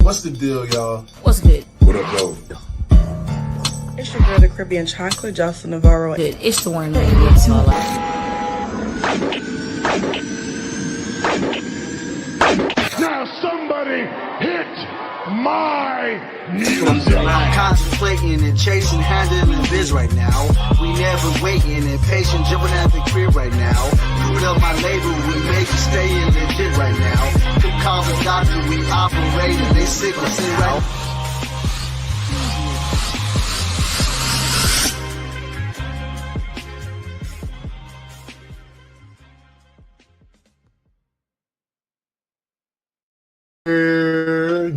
What's the deal, y'all? What's good? What up, though? It's your girl, the Caribbean Chocolate, Jocelyn Navarro. Good. It's the one and only Indy. Now somebody hit my music. I'm contemplating and chasing, handling biz right now. We never waiting and patient, jumping at the crib right now. Put up my label, we make it stay legit right now. Could call the doctor, we operating, they sick, we say right.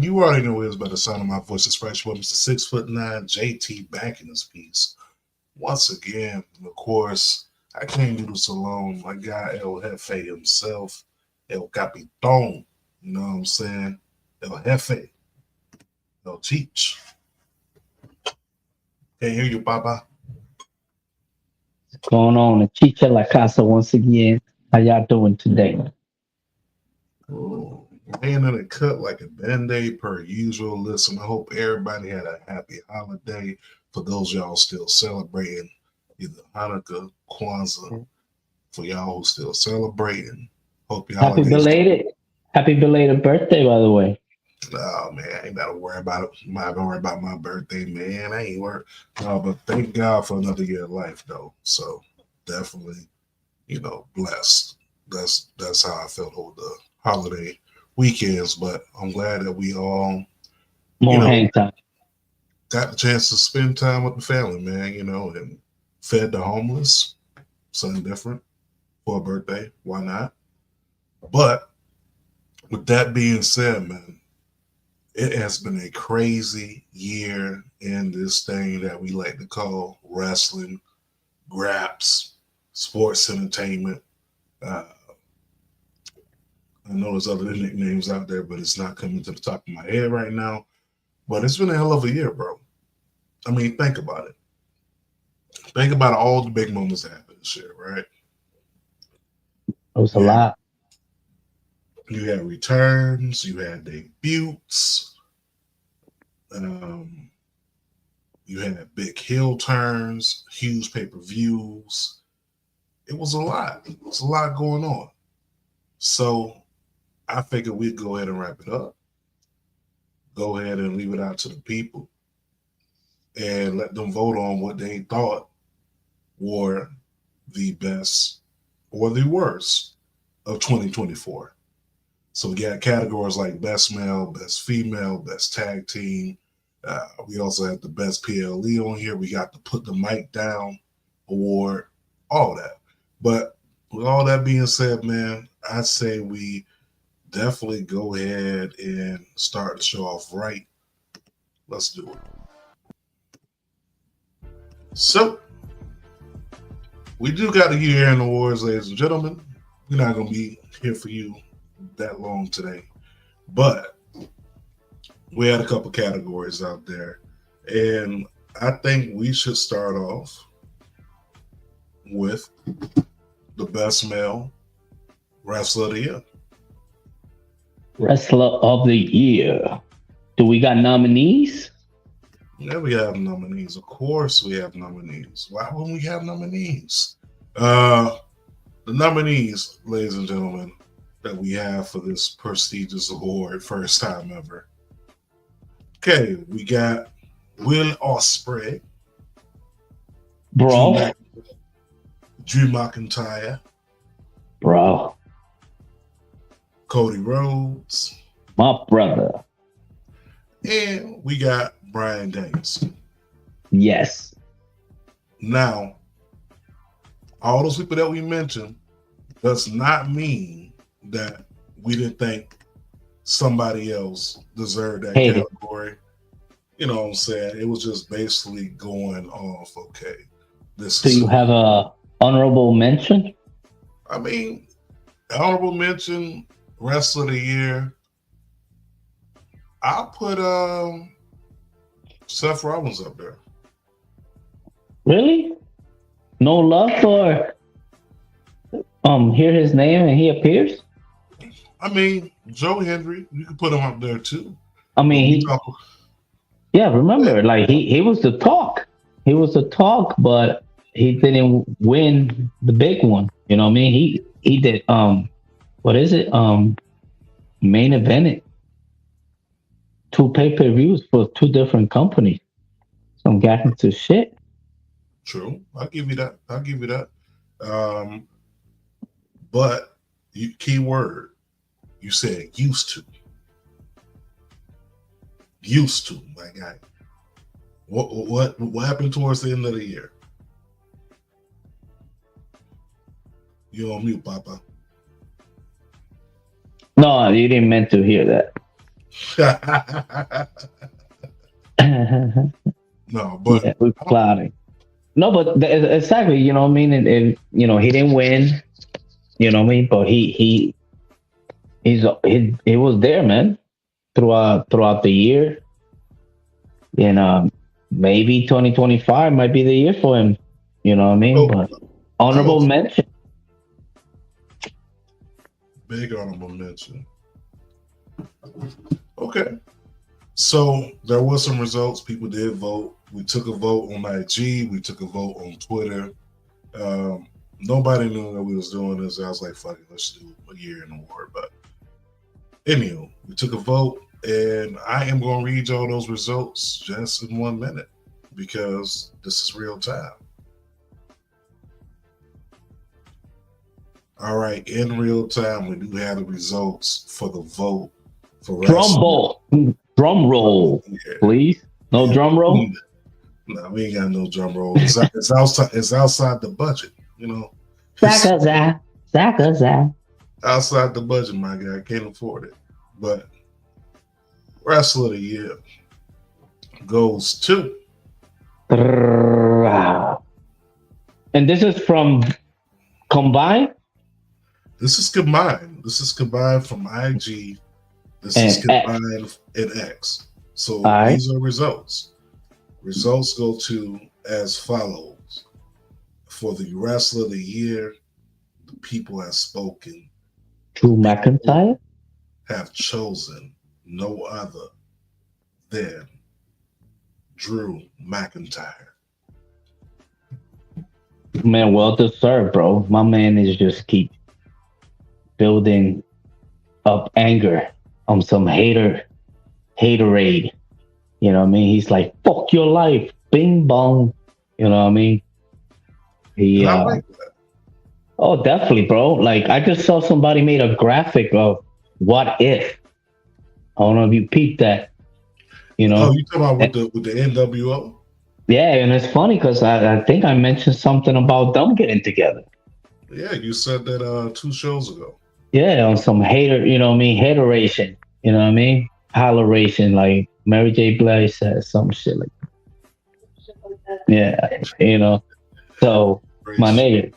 You already know it's by the sound of my voice. It's fresh with Mr. 6'9" JT back in this piece. Once again, of course, I can't do this alone. My guy El Jefe himself, El Capitón, you know what I'm saying? El Jefe, El Cheech. Can't hear you, Papa. What's going on? Chicha La Casa once again. How y'all doing today? Oh, laying in a cut like a Band-Aid per usual. Listen, I hope everybody had a happy holiday. For those y'all still celebrating either Hanukkah, Kwanzaa, for y'all who still celebrating, hope y'all Happy belated birthday, by the way. Oh man, I ain't gotta worry about it. I'm not gonna worry about my birthday, man. I ain't worried. No, but thank God for another year of life, though. So definitely, blessed. That's how I felt over the holiday weekends. But I'm glad that we all, Hang time. got the chance to spend time with the family, man. And fed the homeless. Something different for a birthday. Why not? But with that being said, man, it has been a crazy year in this thing that we like to call wrestling, graps, sports entertainment. I know there's other nicknames out there, but it's not coming to the top of my head right now. But it's been a hell of a year, bro. I mean, think about it. Think about all the big moments that happened this year, right? It was a lot. You had returns, you had debuts, you had big heel turns, huge pay-per-views. It was a lot. It was a lot going on. So I figured we'd go ahead and wrap it up. Go ahead and leave it out to the people and let them vote on what they thought were the best or the worst of 2024. So we got categories like best male, best female, best tag team. We also had the best PLE on here. We got the Put the Mic Down award, all that. But with all that being said, man, I'd say we definitely go ahead and start the show off right. Let's do it. So, we do got the Year End Awards, ladies and gentlemen. We're not going to be here for you that long today, but we had a couple categories out there, and I think we should start off with the best male wrestler of the year. Wrestler of the year. Do we got nominees? Yeah, we have nominees. Of course we have nominees. Why wouldn't we have nominees? The nominees, ladies and gentlemen, that we have for this prestigious award, first time ever. Okay, we got Will Ospreay, Bro. Drew McIntyre, Bro. Cody Rhodes, My brother. and we got Bryan Danielson. Yes. Now, all those people that we mentioned does not mean that we didn't think somebody else deserved that category. You know what I'm saying? It was just basically going off, okay. Do you have a honorable mention? I mean, honorable mention, wrestler of the year. I'll put Seth Rollins up there. Really? No love for hear his name and he appears? I mean, Joe Hendry, you can put him up there too. I mean, we he talk. yeah. Remember, like he was the talk. He was the talk, but he didn't win the big one. You know what I mean? He did what is it? Main evented two pay-per-views for two different companies. So I'm getting to shit. True, I'll give you that. I'll give you that. Um, but key word, you said used to, my guy. What happened towards the end of the year? You on mute, Papa. No, you didn't meant to hear that. No, but Yeah, we're plotting. No, but exactly, you know what I mean? And you know, he didn't win, you know what I mean? But he was there, man, throughout the year. And maybe 2025 might be the year for him. You know what I mean? oh, But honorable oh, mention. big honorable mention. Okay. So there was some results. People did vote. We took a vote on IG. We took a vote on Twitter. Nobody knew that we was doing this. I was like, fuck it, let's do a year in award. But anyway, we took a vote, and I am going to read y'all those results just in 1 minute because this is real time. All right, in real time, we do have the results for the vote for Drum roll, please. No drum roll. No, we ain't got no drum roll. It's outside. It's outside the budget. You know. Zaka. Outside the budget, my guy. I can't afford it. But wrestler of the year goes to. And this is from combined. This is combined. This is combined from IG. This is combined in X. So these are results. Results go to as follows. For the wrestler of the year, the people have spoken. Drew McIntyre have chosen no other than Drew McIntyre. Man, well deserved, bro. My man is just keep building up anger on some haterade. You know what I mean? He's like, fuck your life, bing bong. You know what I mean? He I like that. Oh, definitely, bro. Like I just saw somebody made a graphic of what if. I don't know if you peeped that. You know? Oh, you talking about with the NWO? Yeah, and it's funny because I think I mentioned something about them getting together. Yeah, you said that 2 shows ago. Yeah, on some hater, you know what I mean? Hateration, you know what I mean? Holleration, like Mary J. Blige said some shit like that. Yeah, you know. So, my nigga,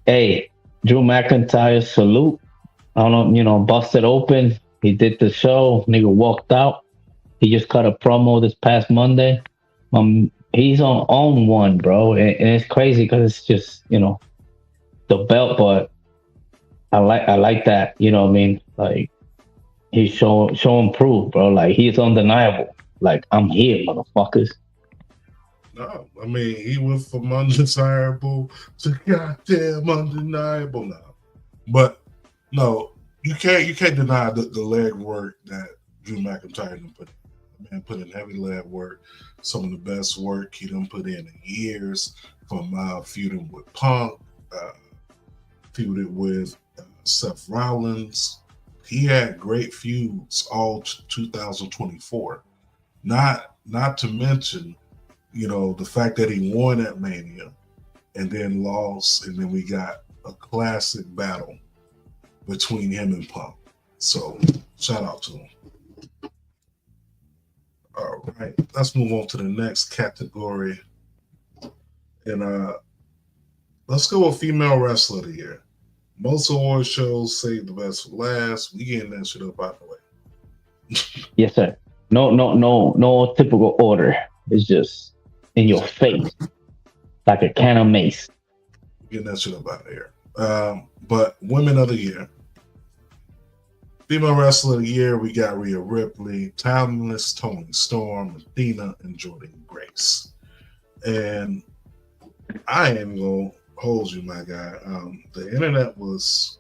hey, Drew McIntyre, salute. I don't know, you know, busted open. He did the show. Nigga walked out. He just cut a promo this past Monday. He's on one, bro. And it's crazy because it's just, you know, the belt, but I like that, you know what I mean? Like he's showing proof, bro. Like he's undeniable. Like I'm here, motherfuckers. No, I mean he went from undesirable to goddamn undeniable now. But no, you can't deny the leg work that Drew McIntyre done put in. The man put in heavy leg work, some of the best work he done put in years, from feuding with Punk, feuded with Seth Rollins. He had great feuds all 2024. Not to mention, you know, the fact that he won at Mania and then lost, and then we got a classic battle between him and Punk. So shout out to him. All right, let's move on to the next category. And let's go with female wrestler of the year. Most award shows save the best for last. We getting that shit up out the way. Yes, sir. No typical order. It's just in your face, like a can of mace. Getting that shit up out of here. But women of the year. Female Wrestler of the Year, we got Rhea Ripley, Timeless Toni Storm, Athena, and Jordan Grace. And I ain't gonna hold you, my guy. The internet was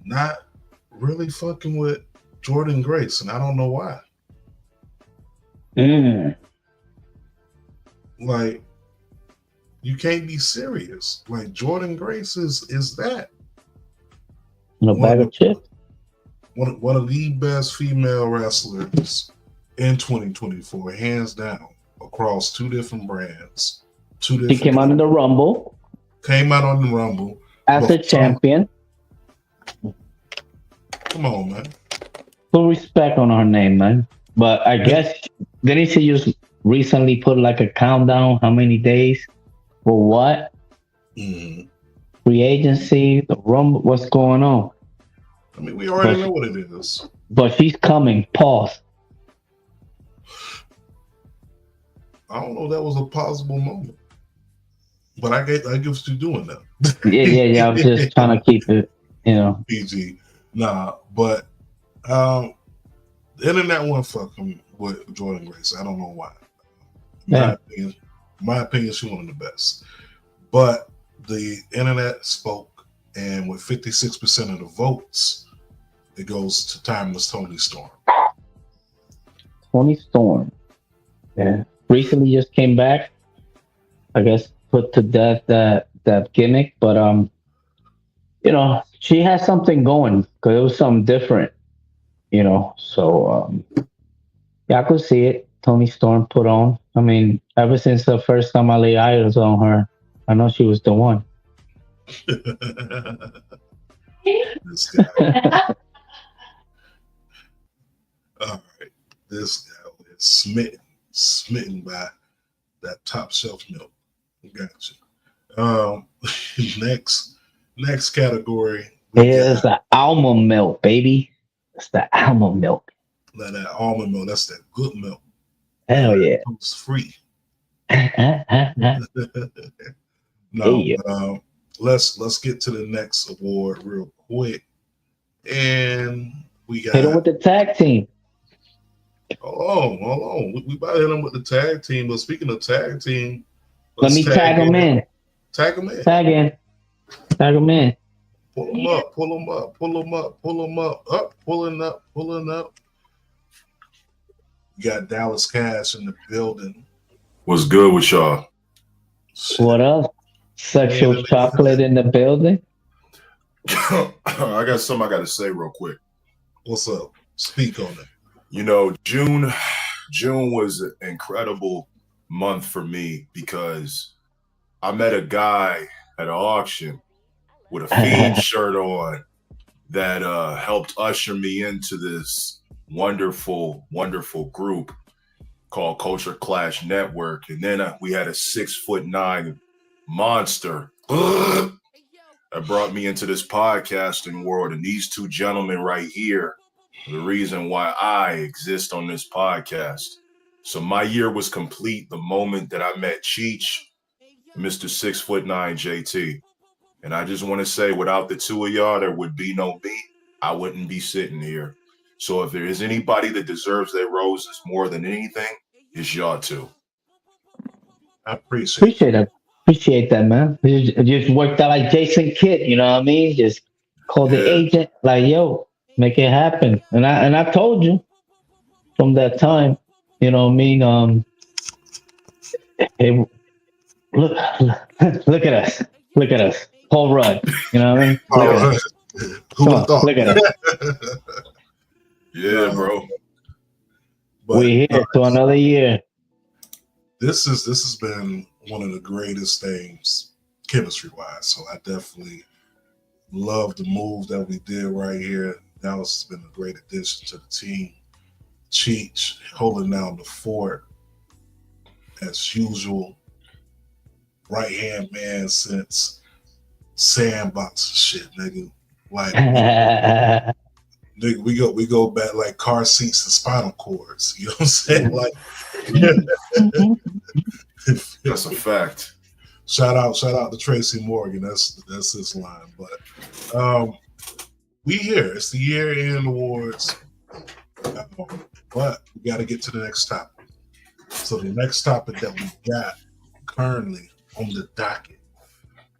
not really fucking with Jordan Grace, and I don't know why. Like, you can't be serious. Like, Jordan Grace is that. No bag of chips. One of the best female wrestlers in 2024, hands down, across 2 different brands. She came out in the Rumble. Came out on the Rumble. As a champion. Come on, man. Put respect on her name, man. But I guess, didn't she just recently put like a countdown? How many days? For what? Mm-hmm. Free agency, the Rumble, what's going on? I mean, we already know what it is. But she's coming. Pause. I don't know if that was a possible moment. But I get what you're doing now. Yeah. I'm just trying to keep it, PG. Nah, but the internet went fucking with Jordan Grace. I don't know why. My opinion, she's one of the best. But the internet spoke, and with 56% of the votes, it goes to Timeless Toni Storm. Toni Storm. Yeah. Recently just came back. I guess put to death that gimmick, but she has something going because it was something different, So yeah, I could see it. Toni Storm put on. I mean, ever since the first time I laid eyes on her, I know she was the one. This guy. All right, this guy is smitten by that top shelf milk. Gotcha. Next category. It's the almond milk, baby. It's the almond milk. That almond milk. That's that good milk. Hell yeah. It's free. No, hey, let's get to the next award real quick. And we got hit him with the tag team. Hold on. We about to hit him with the tag team. But speaking of tag team, let me tag him in. Tag him in. Tag in. Tag him in. Pull him up. Pull him up. Pull him up. Pull him up. Up. Pulling up. Pulling up. You got Dallas Cash in the building. What's good with y'all? What up? Sexual chocolate in the building. I got something I got to say real quick. What's up? Speak on it. June was an incredible month for me because I met a guy at an auction with a Feud shirt on that helped usher me into this wonderful, wonderful group called Culture Clash Network. And then we had a 6'9" monster that brought me into this podcasting world. And these 2 gentlemen right here are the reason why I exist on this podcast. So my year was complete the moment that I met Cheech, Mr. 6'9" JT. And I just want to say, without the 2 of y'all, there would be no me. I wouldn't be sitting here. So if there is anybody that deserves their roses more than anything, it's y'all 2. I appreciate that. Appreciate that, man. It just worked out like Jason Kidd, you know what I mean? Just call the agent, like, yo, make it happen. And I told you from that time, you know what I mean? Hey, look at us. Look at us. Paul Rudd. You know what I mean? Look at us. Yeah, bro. But, we're here to another year. This has been one of the greatest things chemistry wise. So I definitely love the move that we did right here. Dallas has been a great addition to the team. Cheech holding down the fort as usual. Right hand man since sandbox shit, nigga. Like nigga, we go back like car seats and spinal cords. You know what I'm saying? Like that's a fact. Shout out to Tracy Morgan. That's his line. But we here. It's the Year End Awards. But we got to get to the next topic. So the next topic that we got currently on the docket,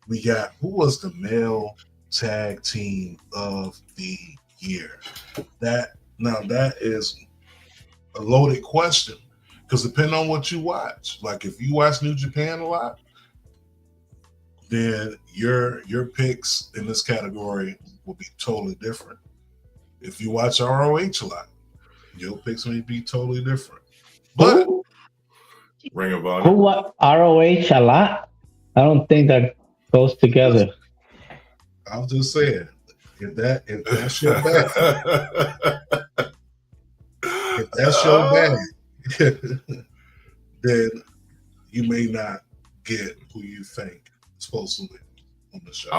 we got who was the male tag team of the year? That is a loaded question because depending on what you watch, like if you watch New Japan a lot, then your picks in this category will be totally different. If you watch ROH a lot, your picks may be totally different. But Ring of Honor. Who what ROH a lot? I don't think that goes together. I was just saying, if that's your bag, if that's your bag, then you may not get who you think is supposed to win on the show.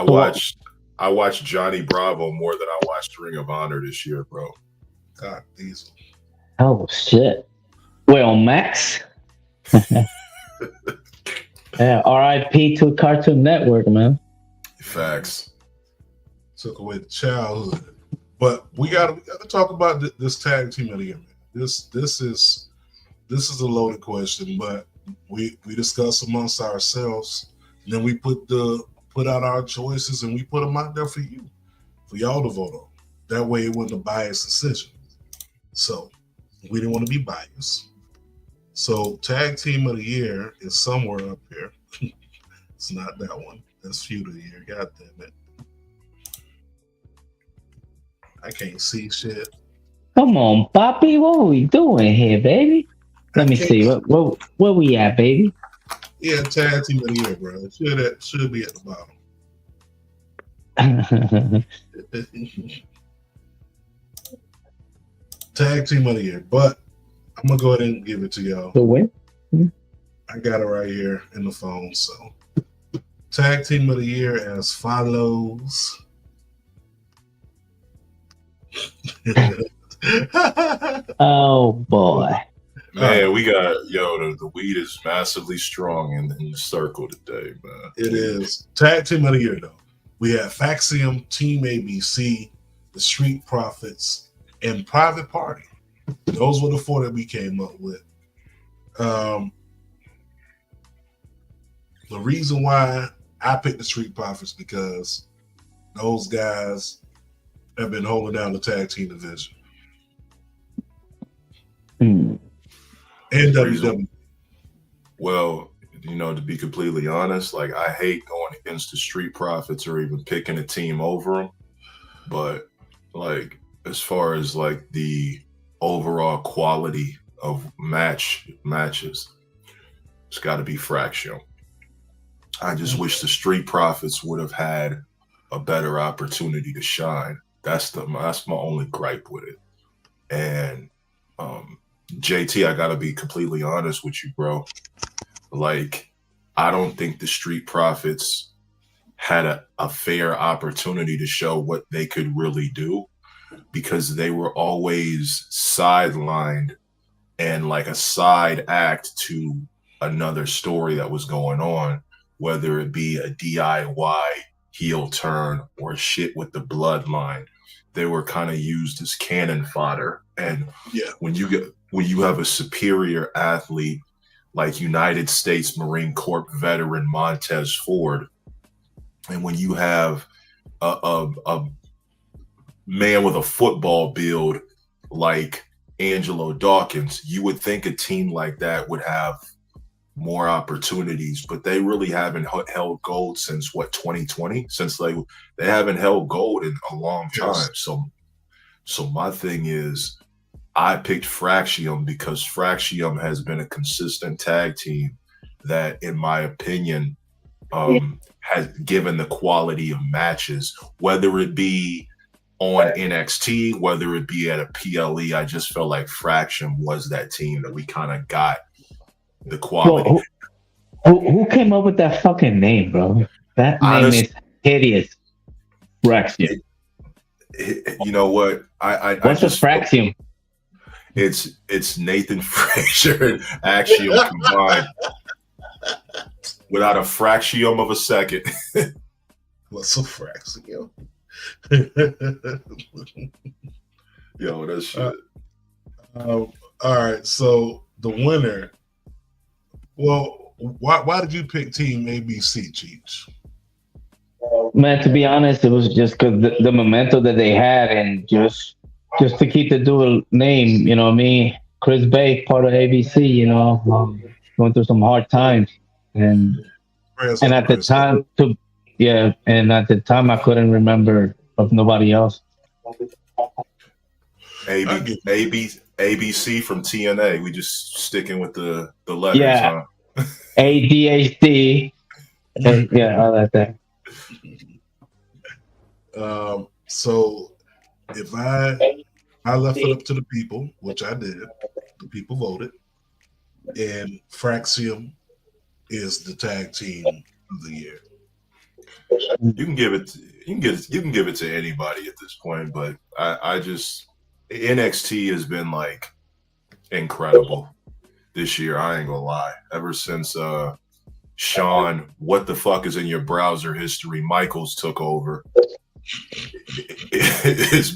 I watched Johnny Bravo more than I watched Ring of Honor this year, bro. God, Diesel. Oh shit! Wait, on Max? Yeah, R.I.P. to Cartoon Network, man. Facts. Took away the childhood, but we got to talk about this tag team of the year, man. This is a loaded question, but we discuss amongst ourselves, and then we put out our choices, and we put them out there for y'all to vote on. That way, it wasn't a biased decision. So we didn't want to be biased. So tag team of the year is somewhere up here. It's not that one. That's Feud of the year. God damn it. I can't see shit. Come on, Poppy, what are we doing here, baby? Let me see. Where we at, baby? Yeah, tag team of the year, bro. It should be at the bottom. Tag team of the year, but I'm gonna go ahead and give it to y'all. The win? I got it right here in the phone. So, tag team of the year as follows. Oh boy. Man, we got the weed is massively strong in the circle today, man. It is tag team of the year though. We have Faxium, Team ABC, the Street Profits, and Private Party. Those were the four that we came up with. The reason why I picked the Street Profits because those guys have been holding down the tag team division. And WWE. Well, to be completely honest, like I hate going against the Street Profits or even picking a team over them. But like as far as like the overall quality of matches, it's got to be Fraction. I just wish the Street Profits would have had a better opportunity to shine. That's my only gripe with it. And JT, I gotta be completely honest with you, bro. Like, I don't think the Street Profits had a fair opportunity to show what they could really do because they were always sidelined and like a side act to another story that was going on, whether it be a DIY heel turn or shit with the bloodline. They were kind of used as cannon fodder. And when you have a superior athlete like United States Marine Corps veteran Montez Ford, and when you have a man with a football build like Angelo Dawkins, you would think a team like that would have more opportunities, but they really haven't held gold since 2020, since they haven't held gold in a long time. So my thing is, I picked Fraction because Fraction has been a consistent tag team that, in my opinion, has given the quality of matches, whether it be on NXT, whether it be at a PLE. I just felt like Fraction was that team that we kind of got the quality. Well, who came up with that fucking name, bro? That name is hideous. Fraction. You know what? What's a Fraction? It's Nathan Frazier and Axiom combined without a fraction of a second. What's a Fraxium? Yo, that shit. All right, so the winner. Well, why did you pick Team ABC, Cheech? Man, to be honest, it was just because the momentum that they had, and just to keep the dual name, you know what I mean? Chris Bay, part of ABC, going through some hard times, and Prayers and up to at the Chris Bay. time, and at the time, I couldn't remember of nobody else. ABC from TNA. We just sticking with the letters, Yeah, huh? ADHD, and yeah, all that thing. So if I left it up to the people, which I did, the people voted, and Fraxium is the tag team of the year. You can give it to anybody at this point, but I just NXT has been like incredible this year. I ain't gonna lie. Ever since Sean, what the fuck is in your browser history? Michaels took over. It's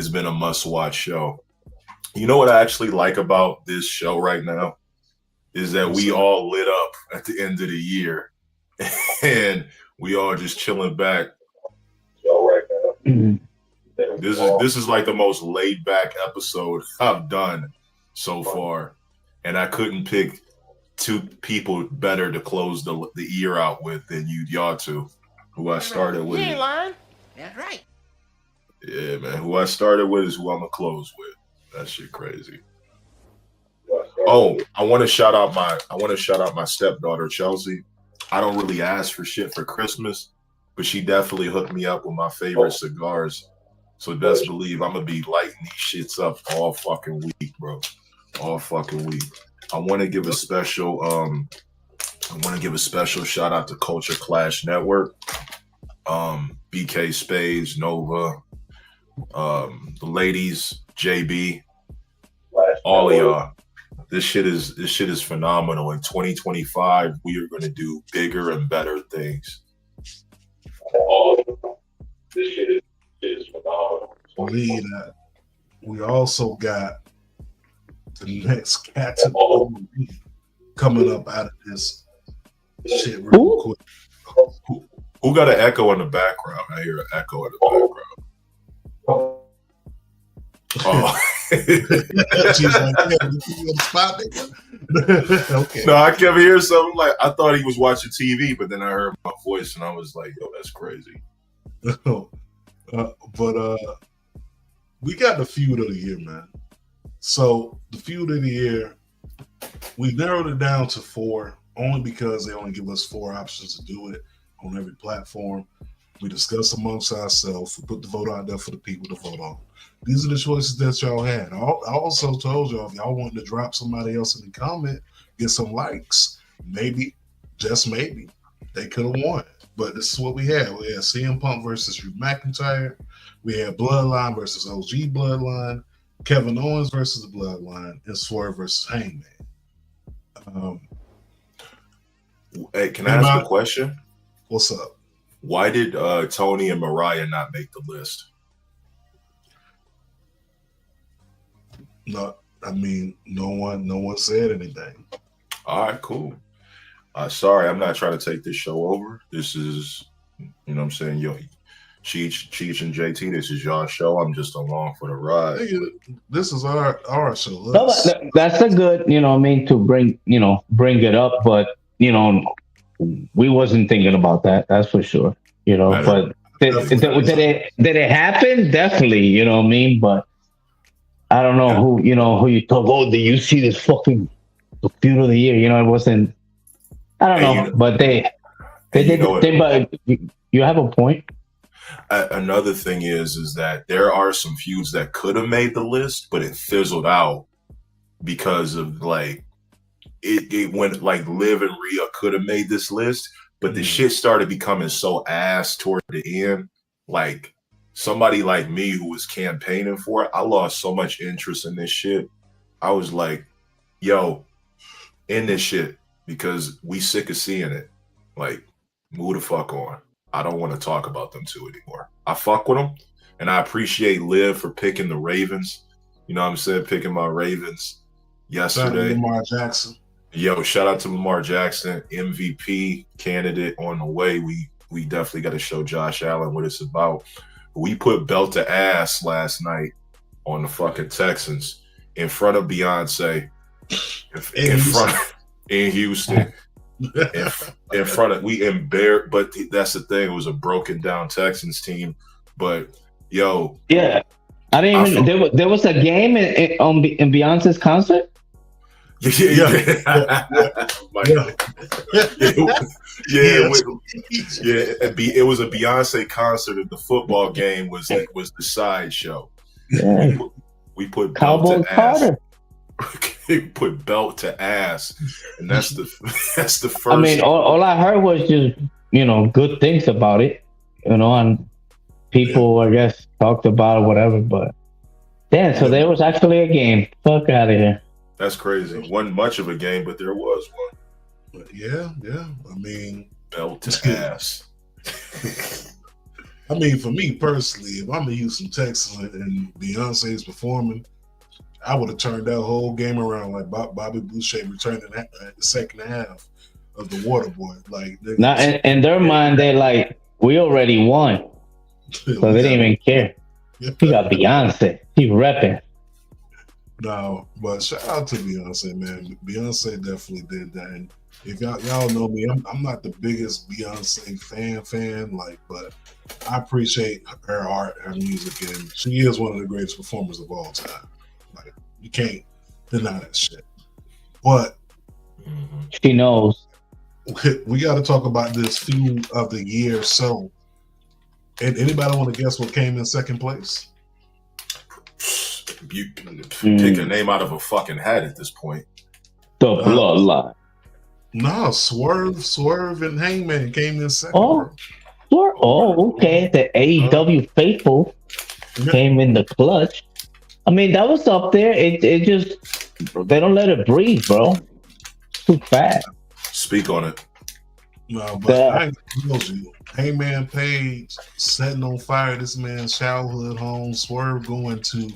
been a must watch show. You know what I actually like about this show right now is that we all lit up at the end of the year, and we all just chilling back. This is like the most laid back episode I've done so far, and I couldn't pick two people better to close the year out with than y'all two, who I started with. You ain't lying. That's right. Yeah, man. Who I started with is who I'm gonna close with. That shit crazy. Oh, I want to shout out my stepdaughter Chelsea. I don't really ask for shit for Christmas, but she definitely hooked me up with my favorite cigars. So best believe I'm gonna be lighting these shits up all fucking week, bro. All fucking week. I want to give a special shout out to Culture Clash Network, BK Spades, Nova, the ladies, JB, all of y'all. This shit is phenomenal. In 2025, we are going to do bigger and better things. This shit is phenomenal. Believe that. We also got the next category coming up out of this shit real quick. Who got an echo in the background? I hear an echo in the background. Oh. She's like, yeah, you on the spot, nigga. Okay. No, I kept hearing something like I thought he was watching TV, but then I heard my voice and I was like, yo, that's crazy. But we got the feud of the year, man. So the feud of the year, we narrowed it down to 4, only because they only give us 4 options to do it on every platform. We discuss amongst ourselves. We put the vote out there for the people to vote on. These are the choices that y'all had. I also told y'all if y'all wanted to drop somebody else in the comment, get some likes, maybe, just maybe, they could have won. But this is what we had. We had CM Punk versus Drew McIntyre. We had Bloodline versus OG Bloodline. Kevin Owens versus the Bloodline. And Swerve versus Hangman. Hey, can I ask a question? What's up? Why did Tony and Mariah not make the list? No, I mean, no one said anything. All right, cool. Sorry, I'm not trying to take this show over. This is, you know what I'm saying, yo, Cheech and JT, this is y'all show. I'm just along for the ride. Hey, this is our show. No, that's a good, to bring it up, but, we wasn't thinking about that. That's for sure, but did it happen? Definitely, you know what I mean? But I don't know who you told. Oh, did you see this fucking feud of the year? It wasn't. I don't know, but they did. But you have a point. Another thing is that there are some feuds that could have made the list, but it fizzled out because of it went like Liv and Rhea could have made this list, but the shit started becoming so ass toward the end. Like somebody like me who was campaigning for it, I lost so much interest in this shit. I was like, yo, end this shit because we sick of seeing it. Like, move the fuck on. I don't want to talk about them two anymore. I fuck with them, and I appreciate Liv for picking the Ravens. You know what I'm saying? Picking my Ravens yesterday. Lamar Jackson. Yo, shout out to Lamar Jackson, MVP candidate on the way. We definitely got to show Josh Allen what it's about. We put belt to ass last night on the fucking Texans in front of Beyonce, in Houston. in front of we embarrassed, but that's the thing. It was a broken down Texans team, but yo, yeah, I didn't even. There was a game in Beyonce's concert. It was a Beyonce concert. And the football game was the sideshow. Yeah. We put Cowboy belt to ass. Carter. Put belt to ass, and that's the first. I mean, all I heard was just good things about it, and people I guess talked about it, whatever. But damn, so there was actually a game. Fuck out of here. That's crazy. Wasn't much of a game, but there was one. But yeah. I mean, belt to ass. I mean, for me personally, if I'm in Houston, Texas, and Beyonce is performing, I would have turned that whole game around like Bobby Boucher returned in the second half of the Waterboy. Like, now, in their mind, they're like, we already won, so they didn't even care. We got Beyonce. She's repping. No, but shout out to Beyonce, man. Beyonce definitely did that. And if y'all know me, I'm not the biggest Beyonce fan, like, but I appreciate her art, her music, and she is one of the greatest performers of all time. Like, you can't deny that shit. But she knows. We got to talk about this Feud of the Year. So, and anybody want to guess what came in second place? You pick a name out of a fucking hat at this point. The Bloodline. No, Swerve, and Hangman came in second. Okay. The AEW faithful came in the clutch. I mean, that was up there. It just they don't let it breathe, bro. Too fast. Speak on it. No, but I told you, Hangman Page setting on fire this man's childhood home. Swerve going to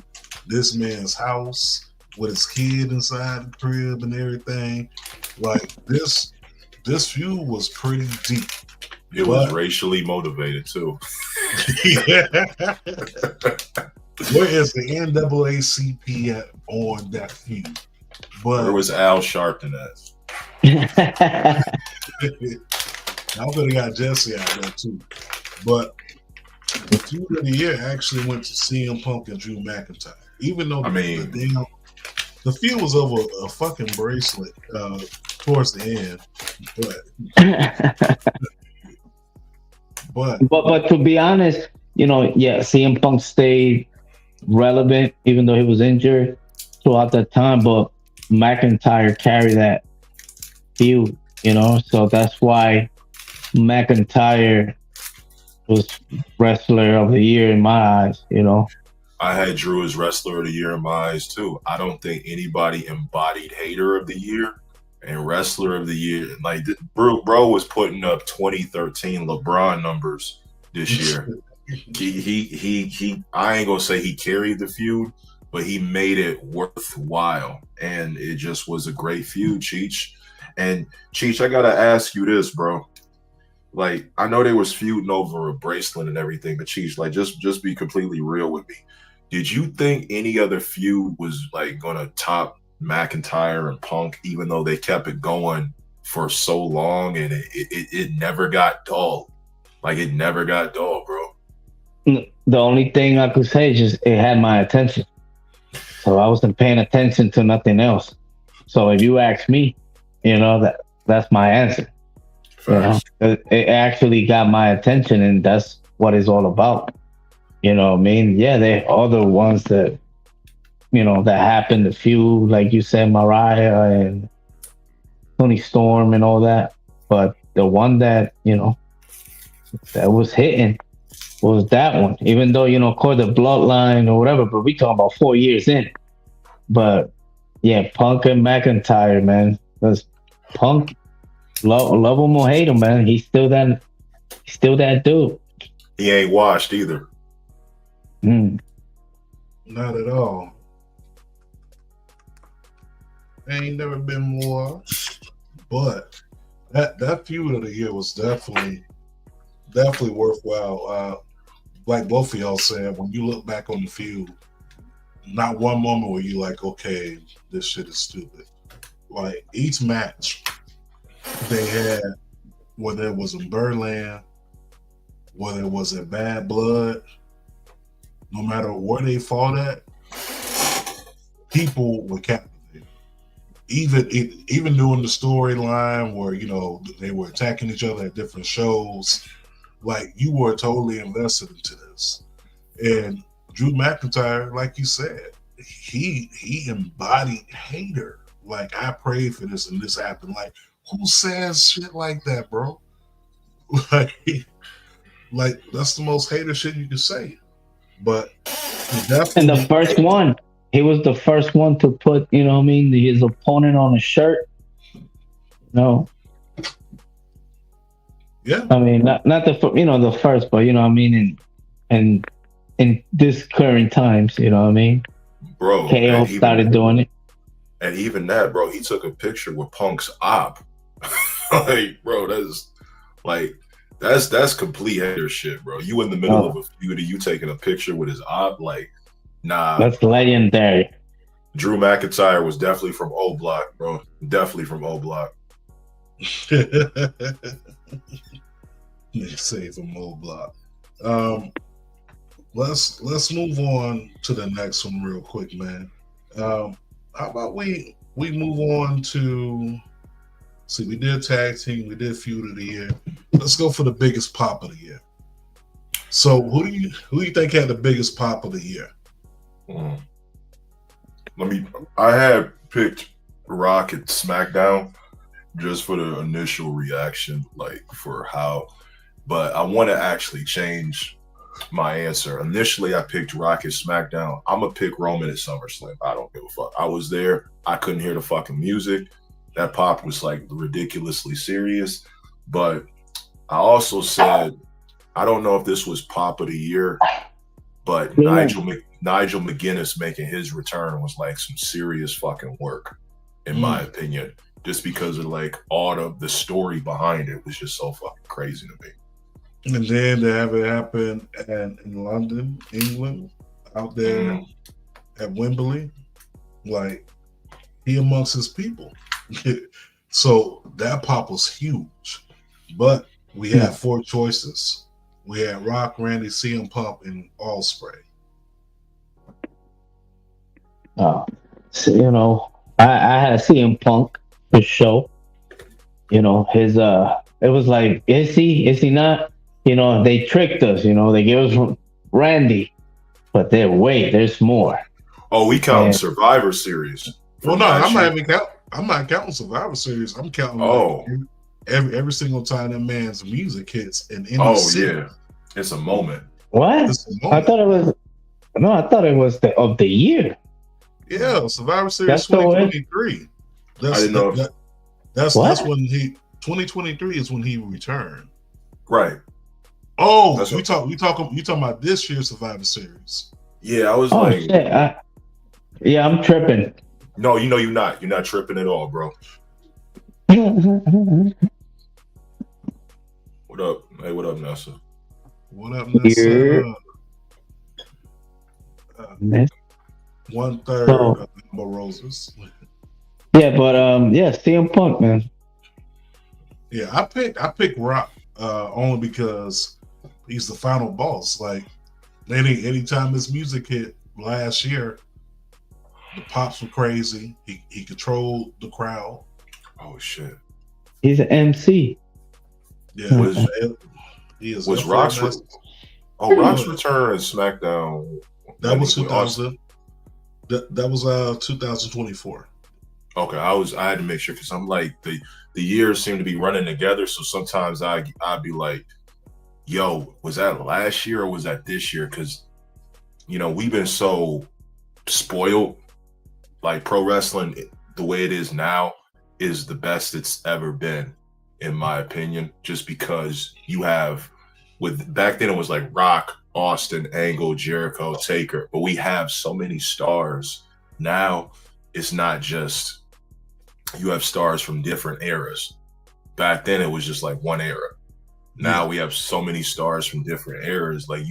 this man's house with his kid inside the crib and everything. Like, this feud was pretty deep. It was racially motivated too. Where is the NAACP at on that feud? But where was Al Sharpton at? I could have got Jesse out there too. But the feud of the year actually went to CM Punk and Drew McIntyre. Even though the feud was over a fucking bracelet towards the end. But to be honest, CM Punk stayed relevant even though he was injured throughout that time, but McIntyre carried that feud, so that's why McIntyre was wrestler of the year in my eyes, I had Drew as wrestler of the year in my eyes too. I don't think anybody embodied hater of the year and wrestler of the year. Like, bro was putting up 2013 LeBron numbers this year. He I ain't gonna say he carried the feud, but he made it worthwhile, and it just was a great feud, Cheech. And Cheech, I gotta ask you this, bro. Like, I know they was feuding over a bracelet and everything, but Cheech, like, just be completely real with me. Did you think any other feud was like gonna top McIntyre and Punk, even though they kept it going for so long and it never got dull? Like, it never got dull, bro. The only thing I could say is just it had my attention. So I wasn't paying attention to nothing else. So if you ask me, that's my answer. It actually got my attention, and that's what it's all about. You know what I mean? Yeah, they're other ones that, that happened, the few, like you said, Mariah and Tony Storm and all that. But the one that, that was hitting was that one. Even though, of course, the bloodline or whatever, but we talking about 4 years in. But yeah, Punk and McIntyre, man. Because Punk, love him or hate him, man, he's still Still that dude. He ain't washed either. Mm. Not at all. Ain't never been more. But that feud of the year was definitely worthwhile. Like both of y'all said, when you look back on the feud, not one moment where you like, okay, this shit is stupid. Like each match they had, whether it was in Birdland, whether it was in Bad Blood, no matter where they fought at, people were captivated. Even doing the storyline where they were attacking each other at different shows, like you were totally invested into this. And Drew McIntyre, like you said, he embodied hater. Like I prayed for this and this happened. Like who says shit like that, bro? Like that's the most hater shit you can say. But And the first one, he was the first one to put, his opponent on a shirt. No. Yeah. I mean, not the first, but in this current times, Bro. KO started doing it. And even that, bro, he took a picture with Punk's op. Like, bro, that's complete hater shit, bro. You in the middle of a feud, you taking a picture with his op, like, nah. That's legendary. Drew McIntyre was definitely from O Block, bro. Definitely from O Block. They say from O Block. Let's move on to the next one real quick, man. How about we move on to we did tag team, we did feud of the year. Let's go for the biggest pop of the year. So who do you think had the biggest pop of the year? I had picked Rock at SmackDown just for the initial reaction, like for how, but I want to actually change my answer. Initially, I picked Rock at SmackDown. I'm gonna pick Roman at SummerSlam. I don't give a fuck. I was there. I couldn't hear the fucking music. That pop was like ridiculously serious. But I also said, I don't know if this was pop of the year, but Nigel McGuinness making his return was like some serious fucking work, in my opinion. Just because of like all the story behind it was just so fucking crazy to me. And then to have it happen in London, England, out there at Wembley, like he amongst his people. So that pop was huge. But we had four choices. We had Rock, Randy, CM Punk, and Allspray. So, I had CM Punk for sure. His it was like, is he not? They tricked us, they gave us Randy, but there's more. Oh, we counting Survivor Series. Well, no, I'm not counting Survivor Series. I'm counting like every single time that man's music hits in any city. Yeah. It's a moment. What? I thought it was of the year. Yeah, Survivor Series 2023. I didn't know. That's when 2023 is when he returned. Right. Oh, you talking about this year's Survivor Series? Yeah, I was shit. I'm tripping. No, you're not. You're not tripping at all, bro. What up? Hey, what up, Nessa? What up, Nessa? 1/3 of Amber Roses. Yeah, but CM Punk, man. Yeah, I picked Rock only because he's the final boss. Like anytime his music hit last year, the pops were crazy. He controlled the crowd. Oh shit. He's an MC. Yeah, was Rock's Rock's return at SmackDown? That was 2000. That was 2024. Okay, I had to make sure because I'm like the years seem to be running together. So sometimes I'd be like, "Yo, was that last year or was that this year?" Because we've been so spoiled. Like pro wrestling, the way it is now is the best it's ever been, in my opinion. Just because you have with back then it was like Rock, Austin, Angle, Jericho, Taker. But we have so many stars. Now it's not just you have stars from different eras. Back then it was just like one era. Now we have so many stars from different eras, like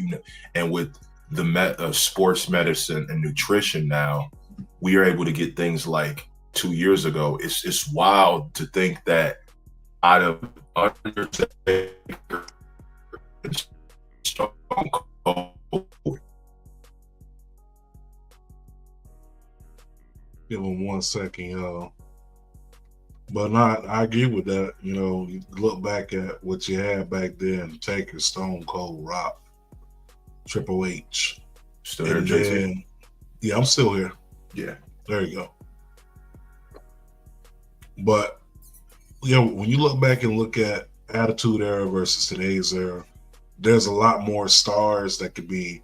and with the sports medicine and nutrition now, we are able to get things like 2 years ago. It's wild to think that out of Undertaker and Stone Cold. Give him 1 second, y'all. But not, I agree with that. You know, you look back at what you had back then: Taker, Stone Cold, Rock, Triple H. Still here, JC? Yeah, I'm still here. Yeah, there you go. But yeah, when you look back and look at Attitude Era versus today's era, there's a lot more stars that could be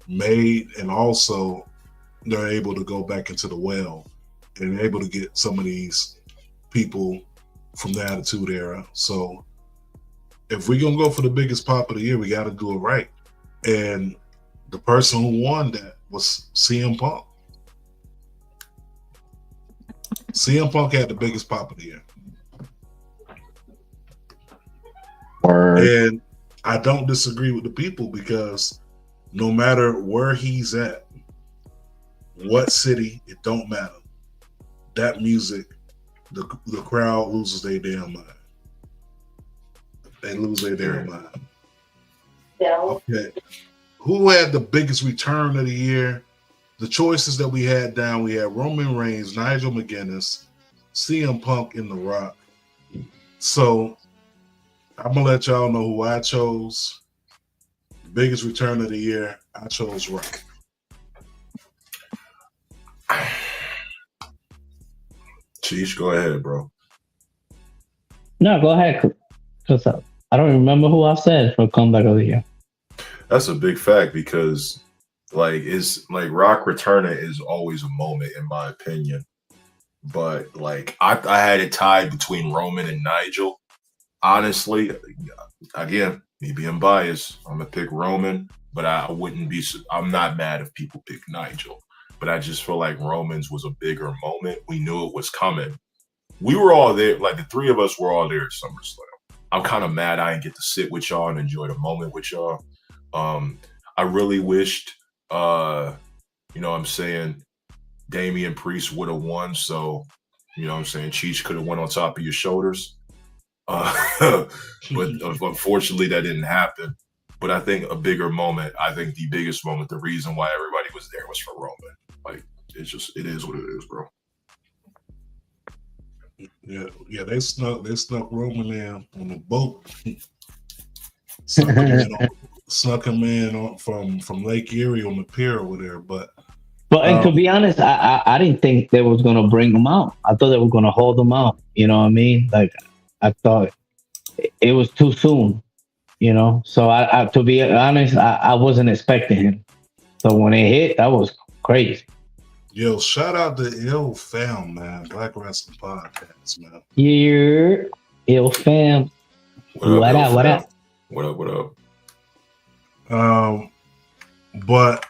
made, and also they're able to go back into the well and able to get some of these people from the Attitude Era. So if we're gonna go for the biggest pop of the year, we got to do it right. And the person who won that was CM Punk. CM Punk had the biggest pop of the year. And I don't disagree with the people, because no matter where he's at, what city, it don't matter. That music, the crowd loses their damn mind. They lose their damn mind. Yeah. Okay. Who had the biggest return of the year? The choices that we had down, we had Roman Reigns, Nigel McGuinness, CM Punk, and The Rock. So I'm going to let y'all know who I chose. The biggest return of the year, I chose Rock. Cheech, go ahead, bro. No, go ahead. Cause I don't remember who I said for comeback of the year. That's a big fact, because like it's like Rock returning is always a moment in my opinion. But like I had it tied between Roman and Nigel. Honestly, again, me being biased, I'm gonna pick Roman, but I'm not mad if people pick Nigel. But I just feel like Roman's was a bigger moment. We knew it was coming. We were all there, like the three of us were all there at SummerSlam. I'm kind of mad I didn't get to sit with y'all and enjoy the moment with y'all. I really wished, you know what I'm saying, Damian Priest would have won. So, you know what I'm saying, Cheech could have went on top of your shoulders. But unfortunately, that didn't happen. But I think the biggest moment, the reason why everybody was there was for Roman. Like, it is what it is, bro. Yeah, they snuck Roman in on the boat. Snuck him in from Lake Erie on the pier over there. But and to be honest, I didn't think they was gonna bring him out. I thought they were gonna hold him out. You know what I mean? Like, I thought it was too soon. You know, so I to be honest, I wasn't expecting him. So when it hit, that was crazy. Yo, shout out to Ill Fam, man. Black Wrestling Podcast, man. Yeah, Ill Fam. What up? But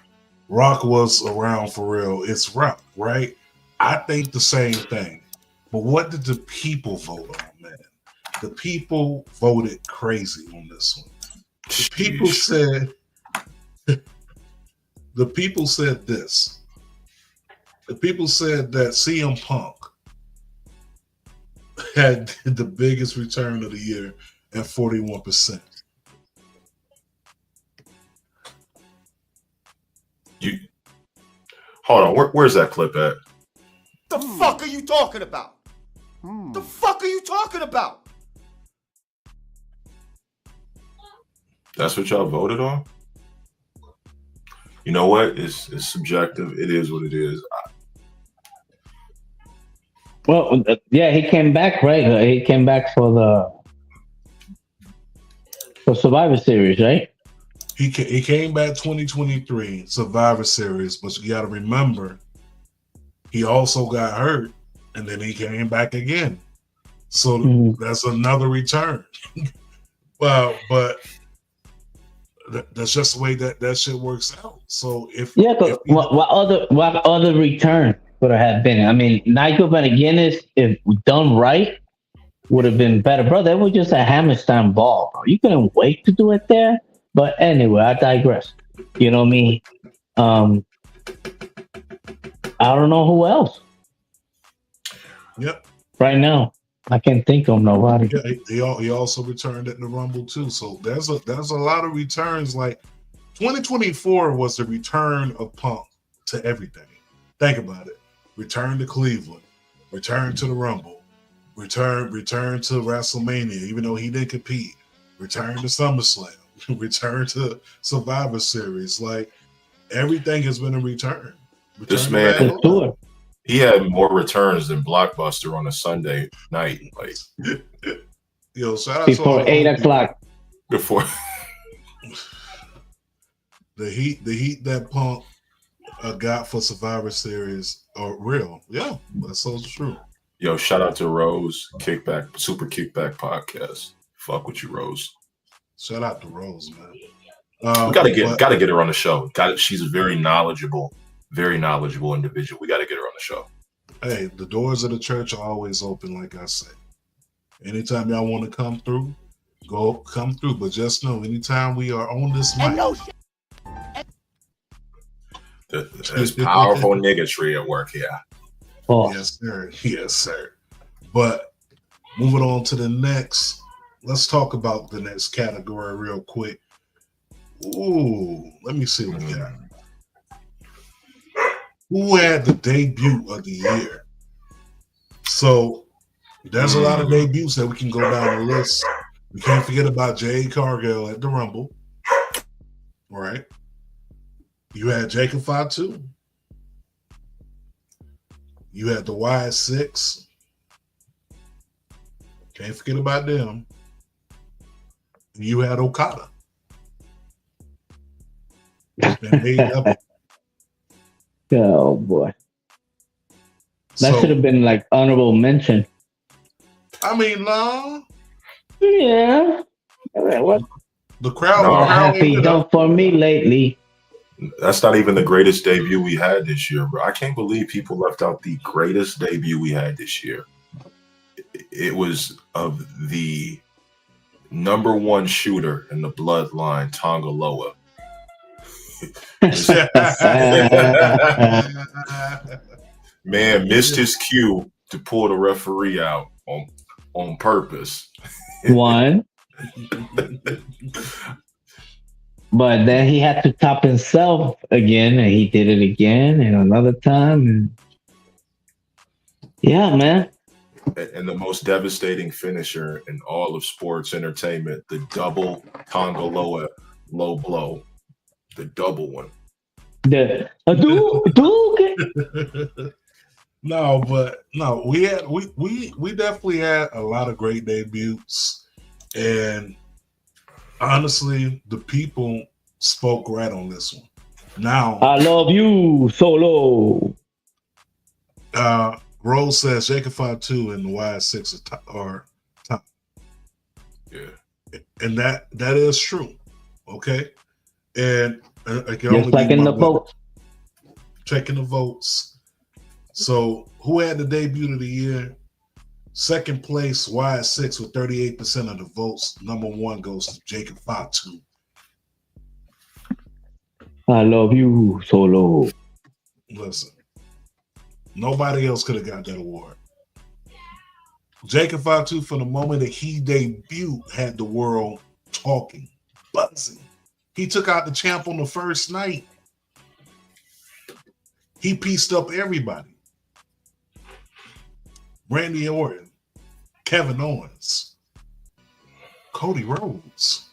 Rock was around for real. It's Rock, right? I think the same thing. But what did the people vote on, man? The people voted crazy on this one. The people said this. The people said that CM Punk had the biggest return of the year at 41%. Hold on, where's that clip at? The fuck are you talking about? The fuck are you talking about? That's what y'all voted on? You know what? It's subjective. It is what it is. Well, yeah, he came back, right? He came back for Survivor Series, right? He came back 2023 Survivor Series, but you got to remember, he also got hurt, and then he came back again. So that's another return. Well, but That's just the way that shit works out. So what other return would have been? I mean, Nigel Van Guinness, if done right, would have been better, bro. That was just a Hammerstein ball, bro. You couldn't wait to do it there. But anyway, I digress. You know me. I don't know who else. Yep. Right now, I can't think of nobody. Yeah, he also returned at the Rumble too. So there's a lot of returns. Like 2024 was the return of Punk to everything. Think about it. Return to Cleveland. Return to the Rumble. Return to WrestleMania, even though he didn't compete. Return to SummerSlam. Return to Survivor Series. Like everything has been a return. This man, he had more returns than Blockbuster on a Sunday night. Like, yo, shout out before to 8 o'clock. Before the heat that Punk got for Survivor Series are real. Yeah, that's so true. Yo, shout out to Rose Kickback, Super Kickback Podcast. Fuck with you, Rose. Shout out to Rose, man. We gotta get her on the show. She's a very knowledgeable individual. We gotta get her on the show. Hey, the doors of the church are always open, like I said. Anytime y'all want to come through, come through. But just know, anytime we are on this mic, there's powerful niggatry at work here. Oh. Yes, sir. Yes, sir. But moving on to the next, let's talk about the next category real quick. Ooh, let me see what we got. Who had the debut of the year? So there's a lot of debuts that we can go down the list. We can't forget about Jade Cargill at the Rumble. All right. You had Jacob Fatu. You had the Y6. Can't forget about them. You had Okada. Oh boy, that should have been like honorable mention. I mean, no. Yeah. What? The crowd. Not happy done for me lately. That's not even the greatest debut we had this year, bro. I can't believe people left out the greatest debut we had this year. It was of the number one shooter in the bloodline, Tonga Loa. Man missed his cue to pull the referee out on purpose. One. But then he had to top himself again, and he did it again and another time. And yeah, man. And the most devastating finisher in all of sports entertainment, the double Tonga Loa low blow. The double one. No, we definitely had a lot of great debuts, and honestly, the people spoke right on this one. Now, I love you, Solo. Rose says Jacob Fatu and the Y6 are top. Yeah, and that is true. Okay, and I can just like in the votes, checking the votes. So, who had the debut of the year? Second place, Y6 with 38% of the votes. Number one goes to Jacob Fatu. I love you, Solo. Listen, nobody else could have got that award. Jacob Fatu, from the moment that he debuted, had the world talking, buzzing. He took out the champ on the first night. He pieced up everybody. Randy Orton, Kevin Owens, Cody Rhodes.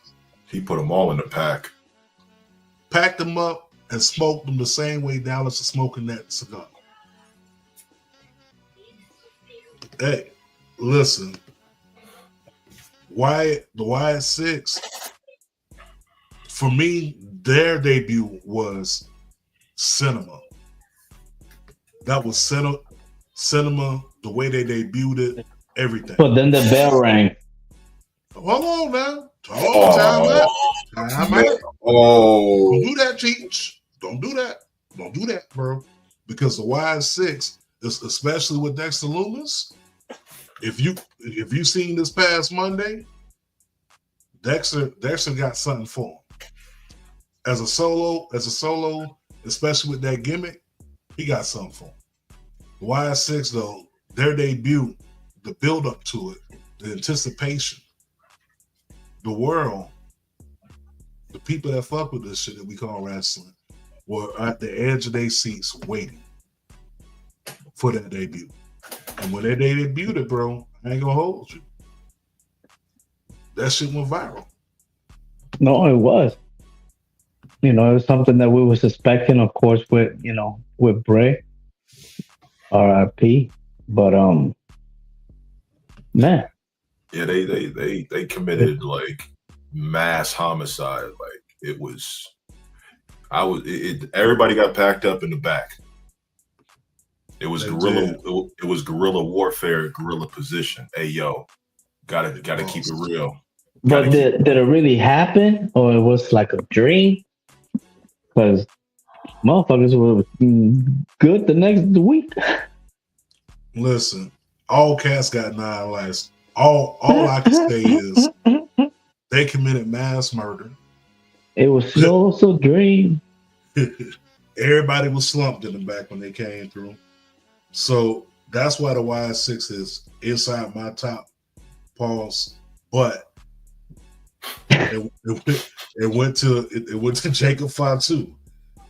He put them all in the pack. Packed them up and smoked them the same way Dallas is smoking that cigar. Hey, listen. The Y6, for me, their debut was cinema. That was cinema, the way they debuted it, everything. But then the bell rang. Hold on now. I'm Man, out. oh, Don't do that, Cheech. Don't do that. Don't do that, bro. Because the Y6, especially with Dexter Loomis, if you seen this past Monday, Dexter got something for him. As a solo, especially with that gimmick, he got something for him. The Y6 though, their debut, the build up to it, the anticipation, the world, the people that fuck with this shit that we call wrestling were at the edge of their seats waiting for that debut. And when they debuted it, bro, I ain't gonna hold you. That shit went viral. No, it was. It was something that we were suspecting, of course, with Bray, RIP. But man, yeah, they committed like mass homicide. Like it was, everybody got packed up in the back. It was it was guerrilla warfare, guerrilla position. Hey yo, gotta keep it real. But did it really happen, or it was like a dream? Because motherfuckers were good the next week. Listen, all cats got 9 lives. All I can say is they committed mass murder. It was so dream. Everybody was slumped in the back when they came through. So that's why the Y6 is inside my top pause. But it went to Jacob Fatu.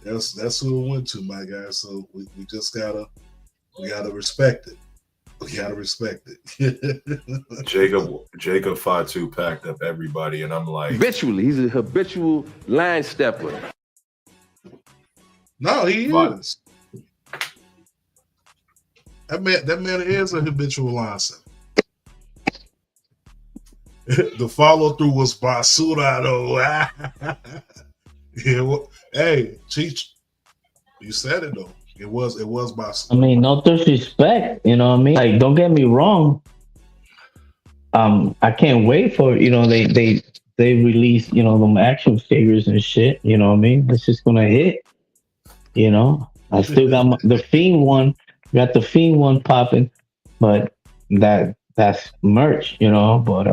That's who it went to, my guy. So we just gotta respect it. We gotta respect it. Jacob Fatu packed up everybody, and I'm like, habitually, he's a habitual line stepper. No, he is. That man is a habitual line stepper. The follow through was basura though. Yeah, well, hey, Cheech, you said it though. It was basura. I mean, no disrespect, you know what I mean? Like, don't get me wrong. I can't wait for they release them action figures and shit. You know what I mean? It's just gonna hit. I still got the Fiend one. Got the Fiend one popping, but that's merch. But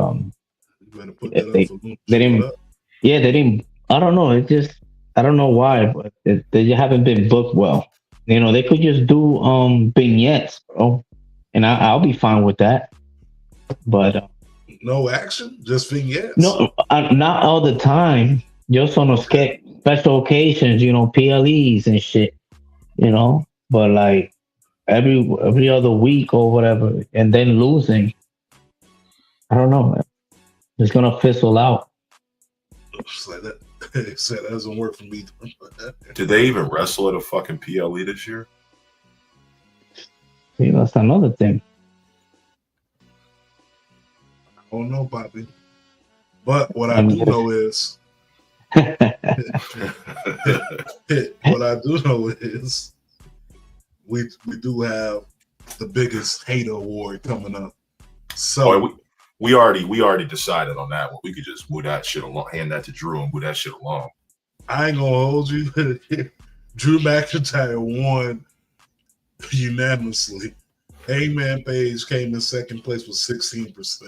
they didn't. Yeah, they didn't. I don't know. I don't know why, but they haven't been booked well. They could just do vignettes, bro, and I'll be fine with that. But no action, just vignettes. No, not all the time. Just on special occasions, PLEs and shit. But like every other week or whatever, and then losing. I don't know, man. It's gonna fizzle out. Just like that. That doesn't work for me. Did they even wrestle at a fucking PLE this year? See, that's another thing. I don't know, Bobby. But what I do know is we do have the biggest hater award coming up. So we already decided on that one. We could just move that shit along, hand that to Drew and move that shit along. I ain't gonna hold you. Drew McIntyre won unanimously. Hangman Page came in second place with 16%.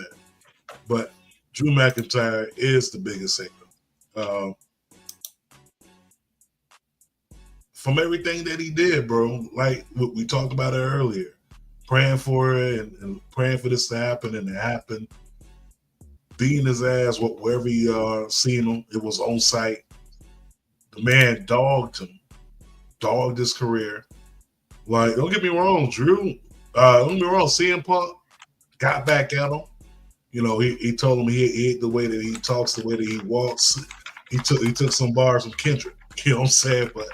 But Drew McIntyre is the biggest hater. From everything that he did, bro, like we talked about it earlier, praying for it and praying for this to happen, and it happened. Beating his ass wherever you seen him, it was on site. The man dogged him, dogged his career. Like, don't get me wrong, Drew. Don't get me wrong, CM Punk got back at him. He told him he ate the way that he talks, the way that he walks. He took some bars from Kendrick. You know what I'm saying? But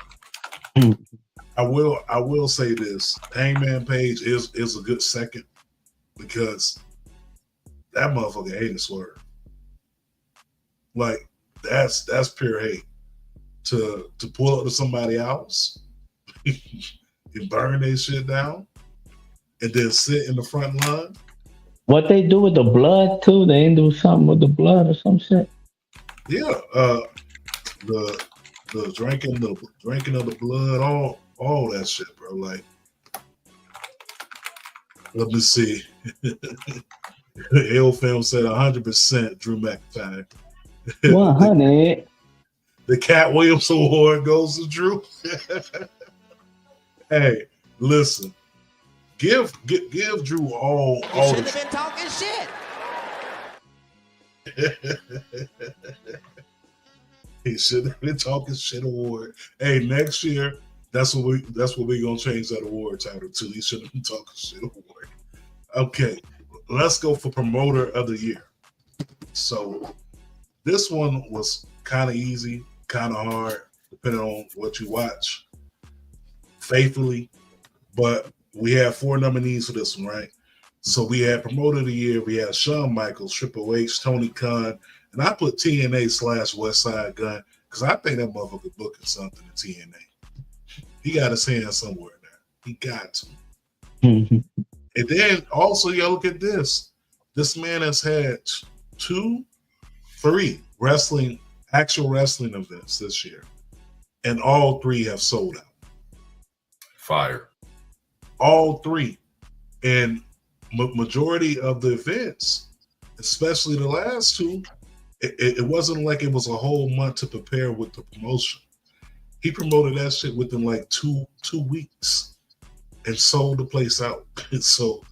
I will say this: Hangman Page is a good second, because that motherfucker hated Swerve. Like, that's pure hate. To pull up to somebody else and burn their shit down, and then sit in the front line. What they do with the blood too? They ain't do something with the blood or some shit. Yeah, the drinking of the blood, all that shit, bro. Like, let me see. Hill Film said 100% Drew McIntyre. 100. The Cat Williams Award goes to Drew. Hey, listen. Give Drew all Shouldn't have been talking shit. He should have been talking shit award. Hey, next year, that's what we're gonna change that award title to. He should have been talking shit award. Okay, let's go for promoter of the year. So this one was kind of easy, kind of hard, depending on what you watch faithfully. But we have 4 nominees for this one, right? So we had promoter of the year. We had Shawn Michaels, Triple H, Tony Khan, and I put TNA / West Side Gun because I think that motherfucker booking something in TNA. He got his hand somewhere there. He got to. And then also, you look at this. This man has had 3 actual wrestling events this year, and all 3 have sold out. Fire. All 3. And majority of the events, especially the last 2, it wasn't like it was a whole month to prepare with the promotion. He promoted that shit within like 2 weeks and sold the place out. So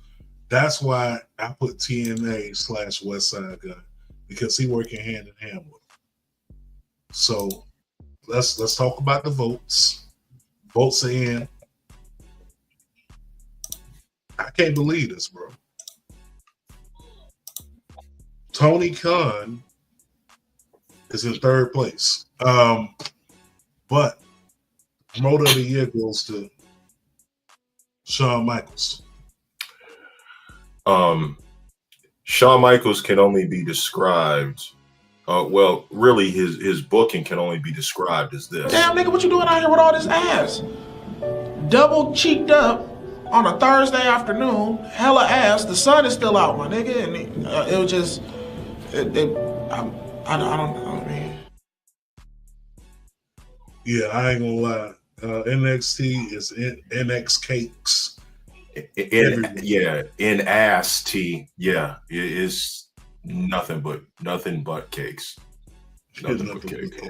that's why I put TNA / West Side Gun, because he working hand in hand with him. So let's talk about the votes. Votes are in. I can't believe this, bro. Tony Khan is in 3rd place. But promoter of the year goes to Shawn Michaels. Shawn Michaels can only be described. Well, really, his booking can only be described as this. Damn, nigga, what you doing out here with all this ass? Double cheeked up on a Thursday afternoon, hella ass. The sun is still out, my nigga, and it was just, I don't know, man. Yeah, I ain't gonna lie. NXT is NX Cakes. In ass tea. Yeah, it is nothing but cakes. Nothing but cake.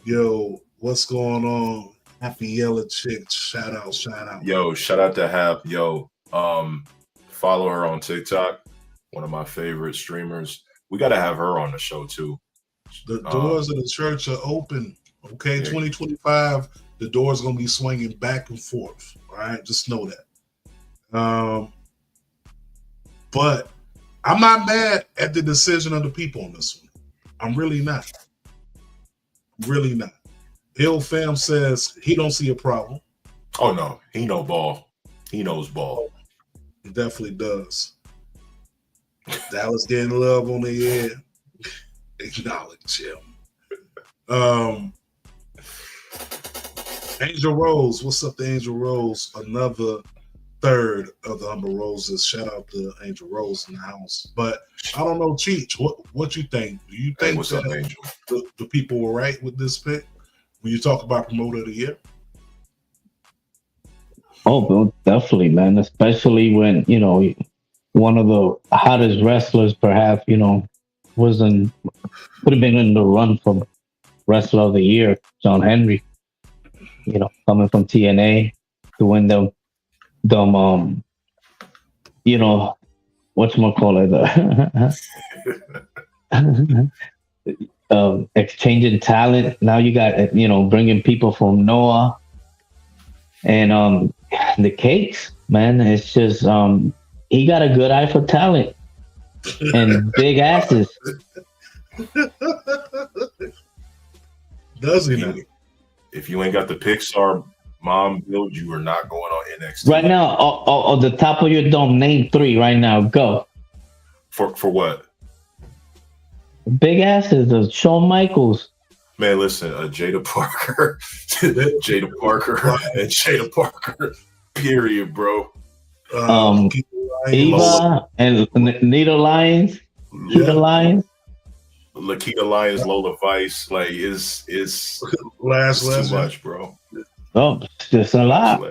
Yo, what's going on? Happy Yellow Chick. Shout out. Yo, shout out to Hap. Yo, follow her on TikTok. One of my favorite streamers. We got to have her on the show too. The doors of the church are open. Okay, yeah. 2025, the doors going to be swinging back and forth. All right, just know that. But I'm not mad at the decision of the people on this one. I'm really not. Hill Fam says he don't see a problem. Oh no, he know ball. He knows ball. He definitely does. Dallas getting love on the air. Acknowledge him. Angel Rose, what's up to Angel Rose? Another 3rd of the Humble Roses. Shout out to Angel Rose in the house. But I don't know, Cheech, what you think? Do you think what's up, Angel? The people were right with this pick when you talk about promoter of the year? Oh, well, definitely, man. Especially when, one of the hottest wrestlers, perhaps, would have been in the run for wrestler of the year, John Henry. Coming from TNA to win them whatchamacallit, exchanging talent. Now you got, bringing people from Noah and the Cakes, man. It's just, he got a good eye for talent and big asses. Does he now? If you ain't got the Pixar mom build, you are not going on NXT. Right now, on the top of your dome, name 3 right now. Go. For what? Big asses of Shawn Michaels. Man, listen, Jada Parker, Jada Parker, period, bro. Eva and Nita Lyons. Yeah. Nita Lyons. Lakita Lyons, Lola Vice, like is Last too legend. much, bro. Oh, it's just a lot.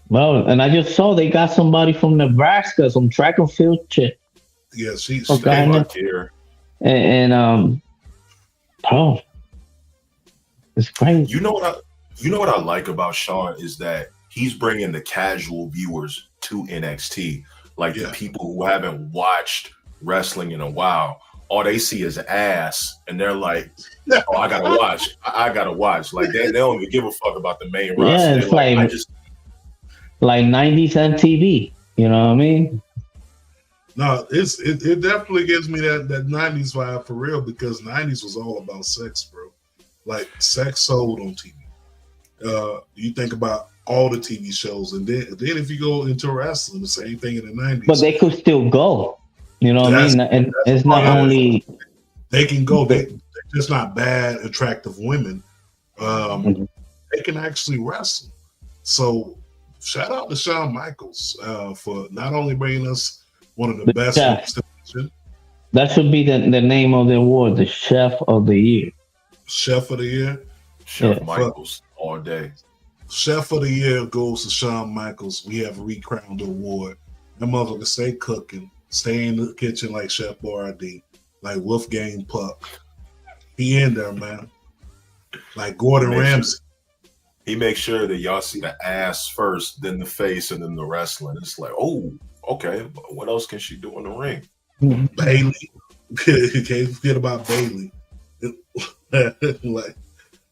Well, and I just saw they got somebody from Nebraska, some track and field chick. Yeah, she Okay. Fuck here. And oh, it's crazy. You know what I like about Sean is that he's bringing the casual viewers to NXT, like the people who haven't watched wrestling in a while. All they see is ass, and they're like, "Oh, I gotta watch. I gotta watch." Like they don't even give a fuck about the main roster. Yeah, it's like I just like 90s MTV. You know what I mean? No, it definitely gives me that 90s vibe for real, because 90s was all about sex, bro. Like sex sold on TV. You think about all the TV shows, and then if you go into wrestling, the same thing in the 90s. But they could still go. You know what I mean? And it's not only they can go. They're just not bad, attractive women. They can actually wrestle. So shout out to Shawn Michaels for not only bringing us one of the best. That should be the name of the award, the Chef of the Year. Chef of the Year? Chef Michaels all day. Chef of the Year goes to Shawn Michaels. We have recrowned the award. That motherfucker stay cooking, stay in the kitchen like Chef Boyardee, like Wolfgang Puck. He in there, man. Like Gordon Ramsay. He makes sure that y'all see the ass first, then the face, and then the wrestling. It's like, oh, okay. What else can she do in the ring? Bailey. Can't forget about Bailey.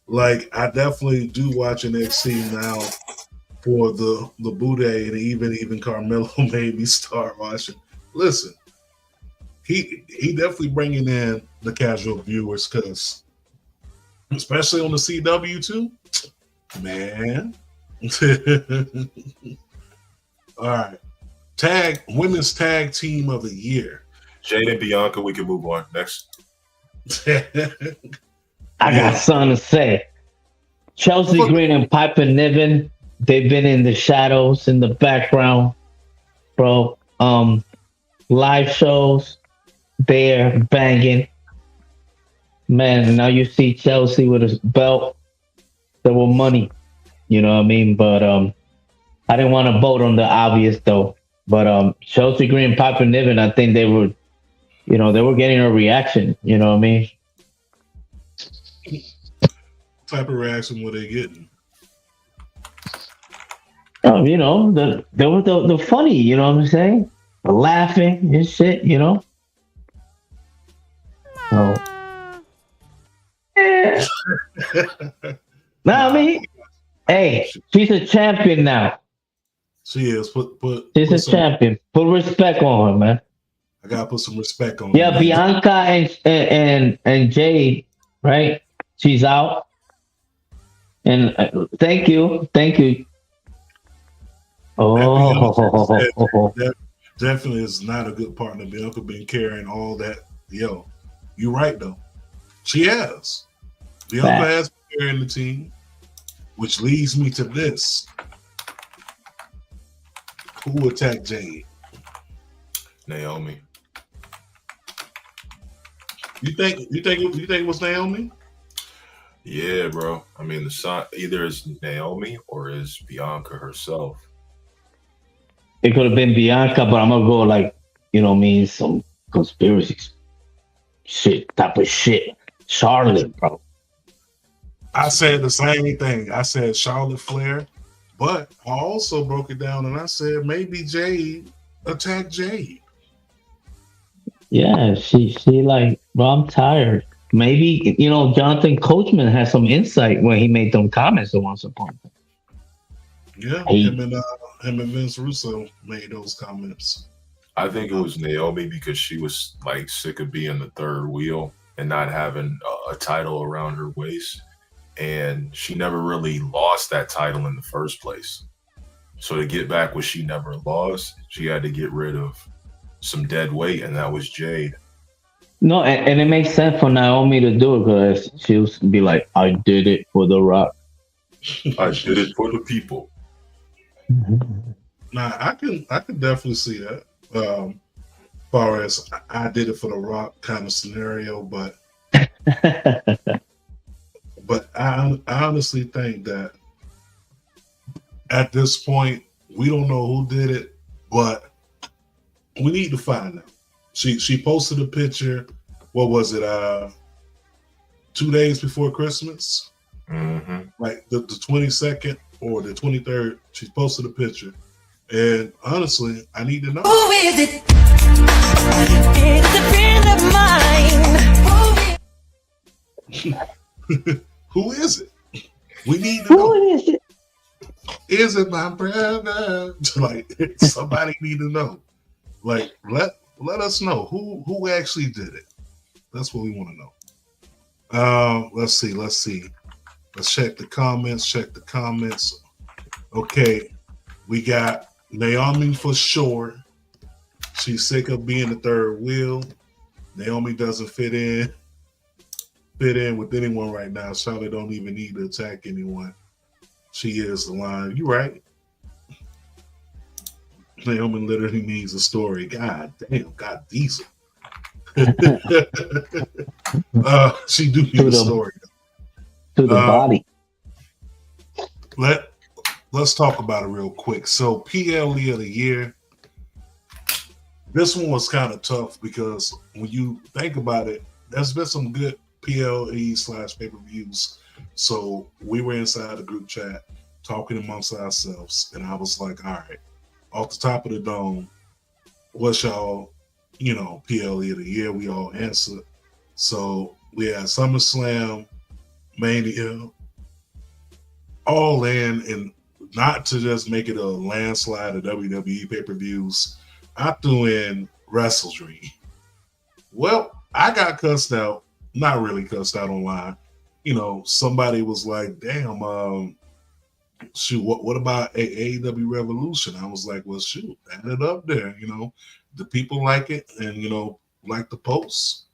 like I definitely do watch NXT now for the Boudet, and even Carmelo made me start watching. Listen, he definitely bringing in the casual viewers, because especially on the CW too, man. All right, women's tag team of the year. Jade and Bianca. We can move on next. I got something to say. Chelsea Green and Piper Niven, they've been in the shadows, in the background, bro. Live shows, they're banging. Man, now you see Chelsea with a belt. There were money, you know what I mean? But I didn't want to vote on the obvious though. But Chelsea Green and Piper Niven, I think they were getting a reaction, you know what I mean? What type of reaction were they getting? You know, they were the funny, you know what I'm saying? The laughing and shit, you know? So, yeah. I mean, hey, she's a champion now. She is. She's a champion. Put respect on her, man. I gotta put some respect on her. Yeah, Bianca and Jade, right? She's out. And thank you. Oh, that definitely is not a good partner. Bianca been carrying all that. Yo, you're right though. She has. Bianca has been carrying the team, which leads me to this. Who attacked Jade? Naomi. You think it was Naomi? Yeah, bro. I mean, the son either is Naomi or is Bianca herself. It could have been Bianca, but I'm gonna go like, you know what I mean, some conspiracy shit type of shit. Charlotte, bro. I said the same thing. I said Charlotte Flair, but I also broke it down and I said maybe Jade attacked Jade. Yeah, she like, bro, I'm tired. Maybe, you know, Jonathan Coachman had some insight when he made them comments at once upon a time. Yeah, him and Vince Russo made those comments. I think it was Naomi because she was like sick of being the third wheel and not having a title around her waist. And she never really lost that title in the first place. So to get back what she never lost, she had to get rid of some dead weight, and that was Jade. No, and it makes sense for Naomi to do it because she'll be like, I did it for The Rock. I did it for the people. Nah, I can definitely see that. far as I did it for the Rock kind of scenario, but I honestly think that at this point we don't know who did it, but we need to find out. She posted a picture. What was it? 2 days before Christmas, like the 22nd or the 23rd. She posted a picture, and honestly, I need to know who is it. It's a friend of mine. Who is it? We need to know. Who is it? Is it my brother? Like somebody need to know. Like let us know who actually did it. That's what we want to know. Let's see. Let's check the comments. Okay, we got Naomi for sure. She's sick of being the third wheel. Naomi doesn't fit in with anyone right now. Charlotte don't even need to attack anyone. She is the line. You right. Naomi literally needs a story. God damn, God diesel. She do need a story. To the body. Let's talk about it real quick. So PLE of the year. This one was kind of tough because when you think about it, there's been some good PLE/pay-per-views. So we were inside the group chat talking amongst ourselves, and I was like, all right, off the top of the dome, what's y'all, PLE of the year? We all answered. So we had SummerSlam, Mania, All In, and not to just make it a landslide of WWE pay-per-views, I threw in WrestleDream. Well, I got cussed out. Not really cussed out online. Somebody was like, damn, shoot, what about AEW Revolution? I was like, well, shoot, add it up there. The people like it and, like the posts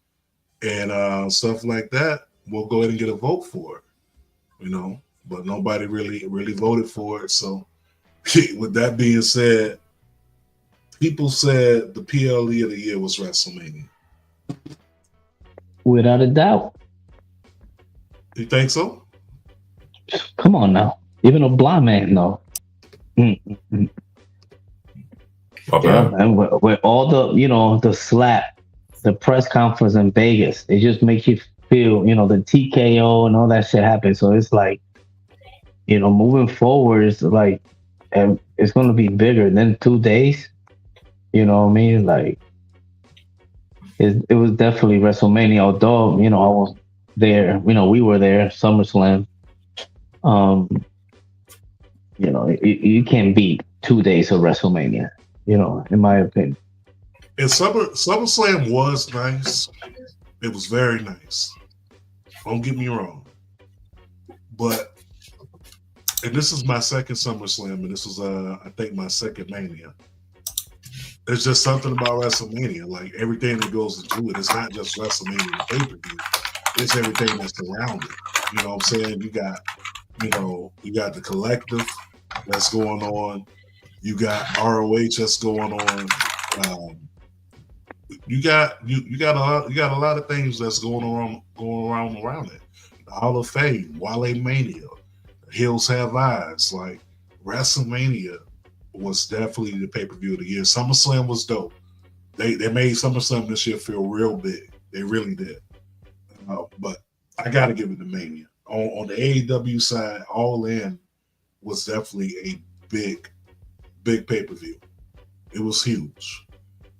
and stuff like that. We'll go ahead and get a vote for it, but nobody really voted for it. So with that being said, people said the PLE of the year was WrestleMania. Without a doubt. You think so? Come on now. Even a blind man, no. Mm-hmm. Yeah, and with all the, the slap, the press conference in Vegas, it just makes you feel, the TKO and all that shit happened. So it's like, moving forward, it's like, it's going to be bigger than 2 days. You know what I mean? Like, it was definitely WrestleMania, although, I was there, we were there, SummerSlam. You can't beat 2 days of WrestleMania, in my opinion. And SummerSlam was nice. It was very nice. Don't get me wrong. But, and this is my second SummerSlam, and this was, I think, my second Mania. There's just something about WrestleMania, like everything that goes into it. It's not just WrestleMania pay-per-view. It's everything that's around it. You know what I'm saying? You got the collective that's going on. You got ROH that's going on. You got a lot of things that's going around it. The Hall of Fame, Wale Mania, Hills Have Eyes. Like WrestleMania was definitely the pay-per-view of the year. SummerSlam was dope. They made SummerSlam this year feel real big. They really did. But I got to give it to Mania. On the AEW side, All In was definitely a big pay-per-view. It was huge.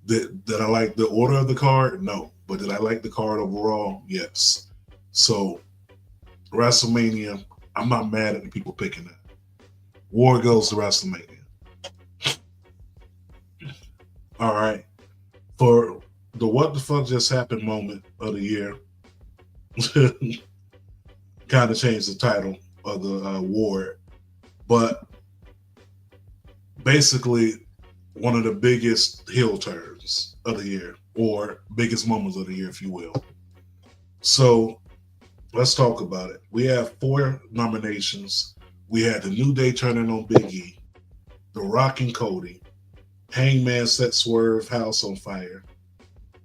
Did I like the order of the card? No. But did I like the card overall? Yes. So WrestleMania, I'm not mad at the people picking that. War goes to WrestleMania. All right. For the what the fuck just happened moment of the year, kind of changed the title of the award, but basically one of the biggest heel turns of the year, or biggest moments of the year, if you will. So let's talk about it. We have 4 nominations. We had the New Day turning on Big E, The Rock and Cody, Hangman set Swerve House on fire,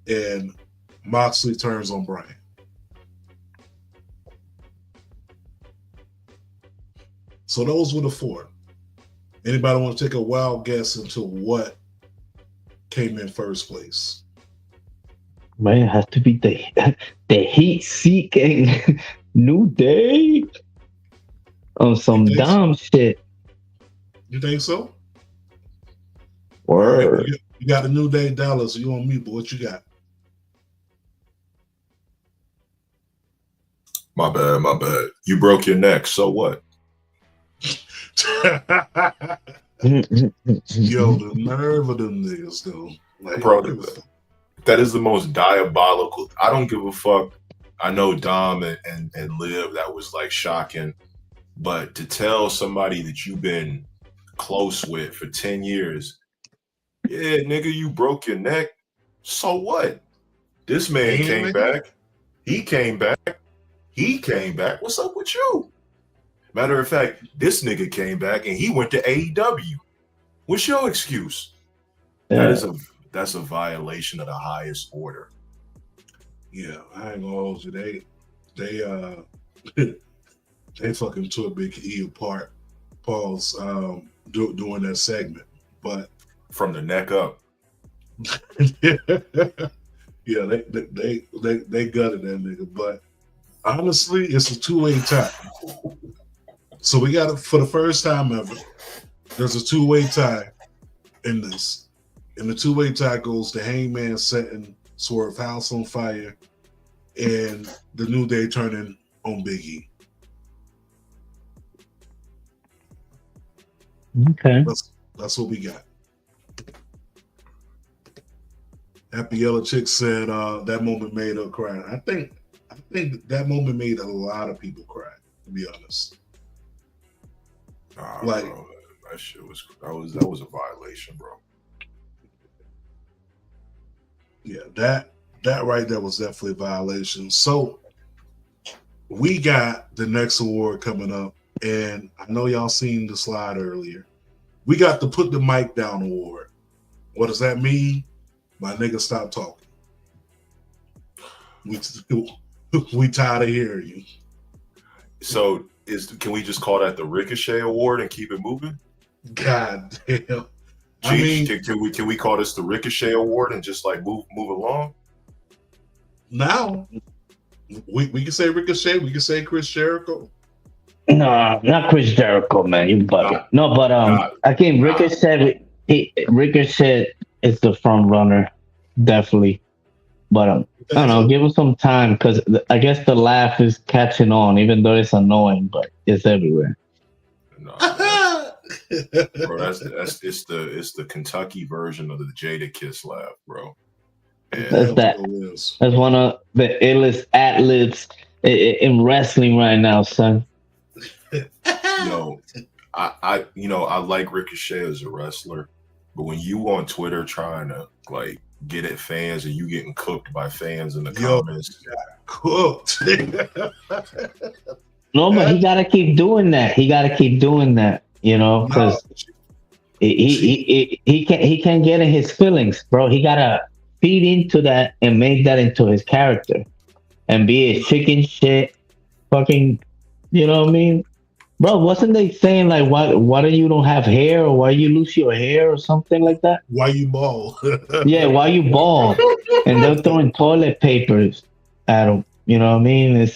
and Moxley turns on Bryan. So those were the four. Anybody want to take a wild guess into what came in first place? Man, it has to be the heat-seeking New Day on some dumb shit. You think so? Word. All right, you got the New Day, Dallas. You on mute, but what you got? My bad. You broke your neck, so what? Yo, the nerve of them niggas, though. Like, bro, that is the most diabolical. I don't give a fuck. I know Dom and Liv, that was like shocking. But to tell somebody that you've been close with for 10 years, yeah, nigga, you broke your neck. So what? This man came back. He came back. He came back. What's up with you? Matter of fact, this nigga came back and he went to AEW. What's your excuse? Yeah. That's a violation of the highest order. Yeah, I ain't gonna hold you. They they fucking tore Big E apart. Paul's doing that segment, but from the neck up. Yeah, they gutted that nigga. But honestly, it's a two-way tie. So we got it for the first time ever. There's a two-way tie in this. And the two-way tie goes to Hangman setting Swerve House on fire and the New Day turning on Big E. Okay. That's what we got. Happy Yellow Chick said that moment made her cry. I think that moment made a lot of people cry, to be honest. Nah, like, bro, that shit was that was a violation, bro. Yeah, that right there was definitely a violation. So we got the next award coming up, and I know y'all seen the slide earlier. We got the Put the Mic Down award. What does that mean? My nigga, stop talking. We tired of hearing you. So can we just call that the Ricochet Award and keep it moving? God damn. Can we call this the Ricochet Award and just like move along? Now we can say Ricochet, we can say Chris Jericho. No, not Chris Jericho, man. You bugging. No, but again, Ricochet is the front runner, definitely. But I don't know, give him some time because I guess the laugh is catching on, even though it's annoying, but it's everywhere. No, bro, it's the Kentucky version of the Jada Kiss laugh, bro. And That's one of the illest ad-libs in wrestling right now, son. No, I like Ricochet as a wrestler, but when you on Twitter trying to like get at fans and you getting cooked by fans in the comments, cooked. No, but he gotta keep doing that. You know, because he can't get in his feelings, bro. He gotta feed into that and make that into his character, and be a chicken shit, fucking. You know what I mean? Bro, wasn't they saying like why do you don't have hair or why you lose your hair or something like that? Why you bald? Yeah, why you bald? And they're throwing toilet papers at him. You know what I mean?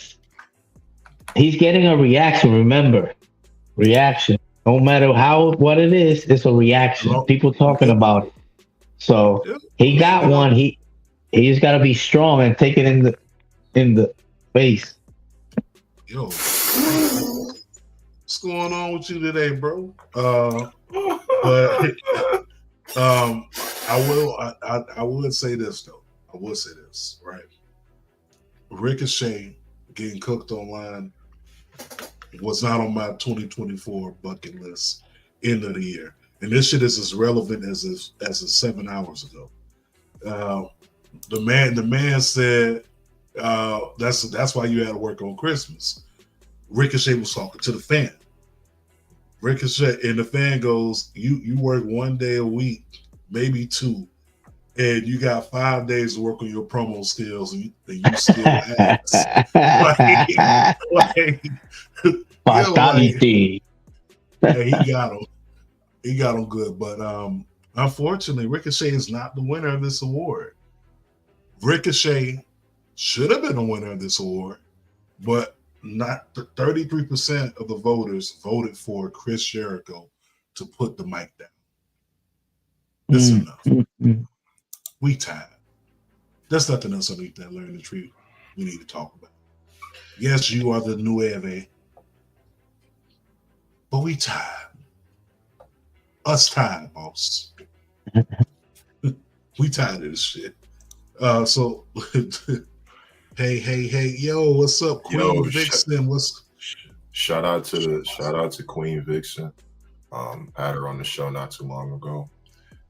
He's getting a reaction, remember. Reaction. No matter what it is, it's a reaction. People talking about it. So he got one. He just gotta be strong and take it in the face. Yo, what's going on with you today, bro? But I would say this though. I would say this, right? Ricochet getting cooked online was not on my 2024 bucket list end of the year, and this shit is as relevant as 7 hours ago. The man said that's why you had to work on Christmas. Ricochet was talking to the fan. Ricochet and the fan goes, you work one day a week, maybe two, and you got 5 days to work on your promo skills, and you still ass. like, Fatality. Yeah, he got him. He got him good, but unfortunately, Ricochet is not the winner of this award. Ricochet should have been a winner of this award, but not 33% of the voters voted for Chris Jericho to put the mic down. This is enough. We tired. There's nothing else underneath that learning tree we need to talk about. Yes, you are the nueve, but we tired. Us tired, boss. We tired of this shit. So hey, yo, what's up, Queen Vixen? Shout out to Queen Vixen. Had her on the show not too long ago.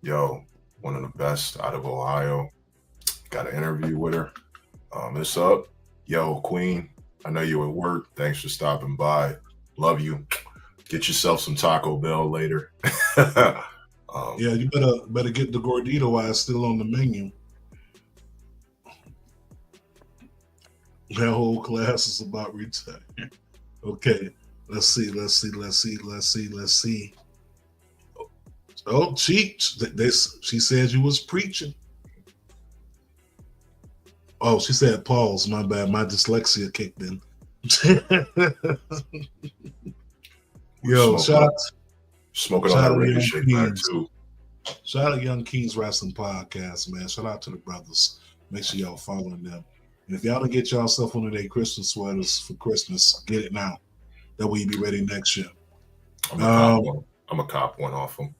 Yo, one of the best out of Ohio. Got an interview with her. It's up. Yo, Queen, I know you're at work. Thanks for stopping by. Love you. Get yourself some Taco Bell later. Yeah, you better get the gordito while it's still on the menu. That whole class is about retire. Okay, let's see. Oh, she said you was preaching. Oh, she said pause. My bad. My dyslexia kicked in. Yo, smoking on that Ricochet back too. Shout out Young Kings Wrestling Podcast, man. Shout out to the brothers. Make sure y'all following them. And if y'all don't get yourself one of their Christmas sweaters for Christmas, get it now. That way you be ready next year. I'm a cop one off them.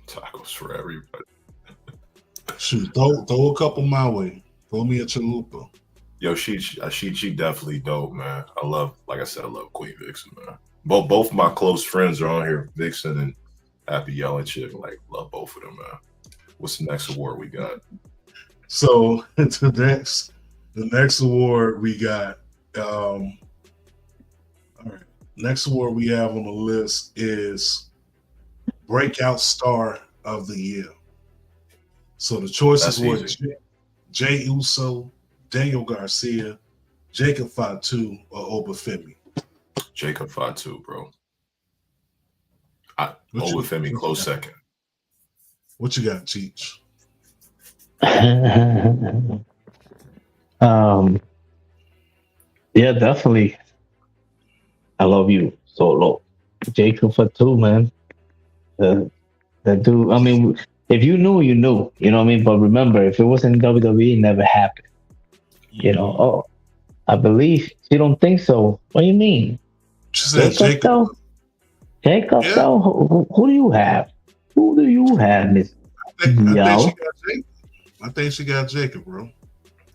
Tacos for everybody. Shoot, throw a couple my way. Throw me a chalupa. Yo, she definitely dope, man. I love Queen Vixen, man. Both my close friends are on here, Vixen and Happy Yelling Chick. Like, love both of them, man. What's the next award we got? So the next award we got. All right, next award we have on the list is Breakout Star of the Year. So the choices were Jay Uso, Daniel Garcia, Jacob Fatu, or Obafemi. Jacob Fatu, bro. Obafemi, close second. What you got, Cheech? Yeah, definitely. I love you, Solo. Jacob Fatu, man. That dude. I mean, if you knew, you knew. You know what I mean? But remember, if it wasn't WWE, it never happened. You know. Oh, I believe you don't think so. What do you mean? She said Jacob. Jacob, yeah. So who do you have? Who do you have, Miss? I think she got Jacob, bro.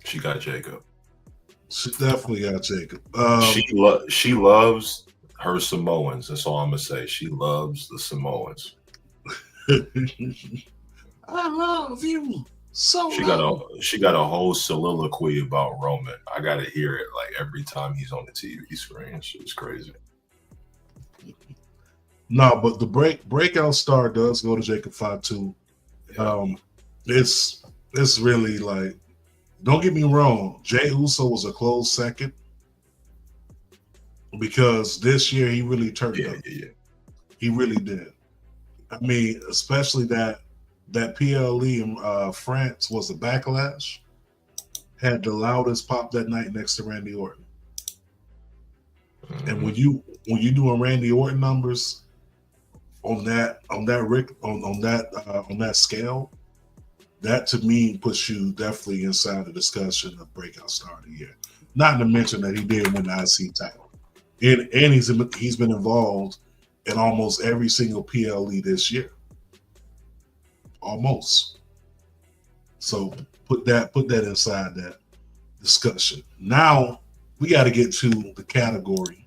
She got Jacob. She definitely got Jacob. She loves her Samoans. That's all I'm gonna say. She loves the Samoans. I love you so. She got a whole soliloquy about Roman. I gotta hear it like every time he's on the TV screen. It's crazy. No, but the breakout star does go to Jacob Fatu. It's really like, don't get me wrong, Jay Uso was a close second because this year he really turned up. Yeah. He really did. I mean, especially that PLE in France was a Backlash, had the loudest pop that night next to Randy Orton. Mm-hmm. And when you doing Randy Orton numbers on that scale, that to me puts you definitely inside the discussion of breakout star of the year. Not to mention that he did win the IC title, and he's been involved in almost every single PLE this year, almost. So put that inside that discussion. Now we got to get to the category.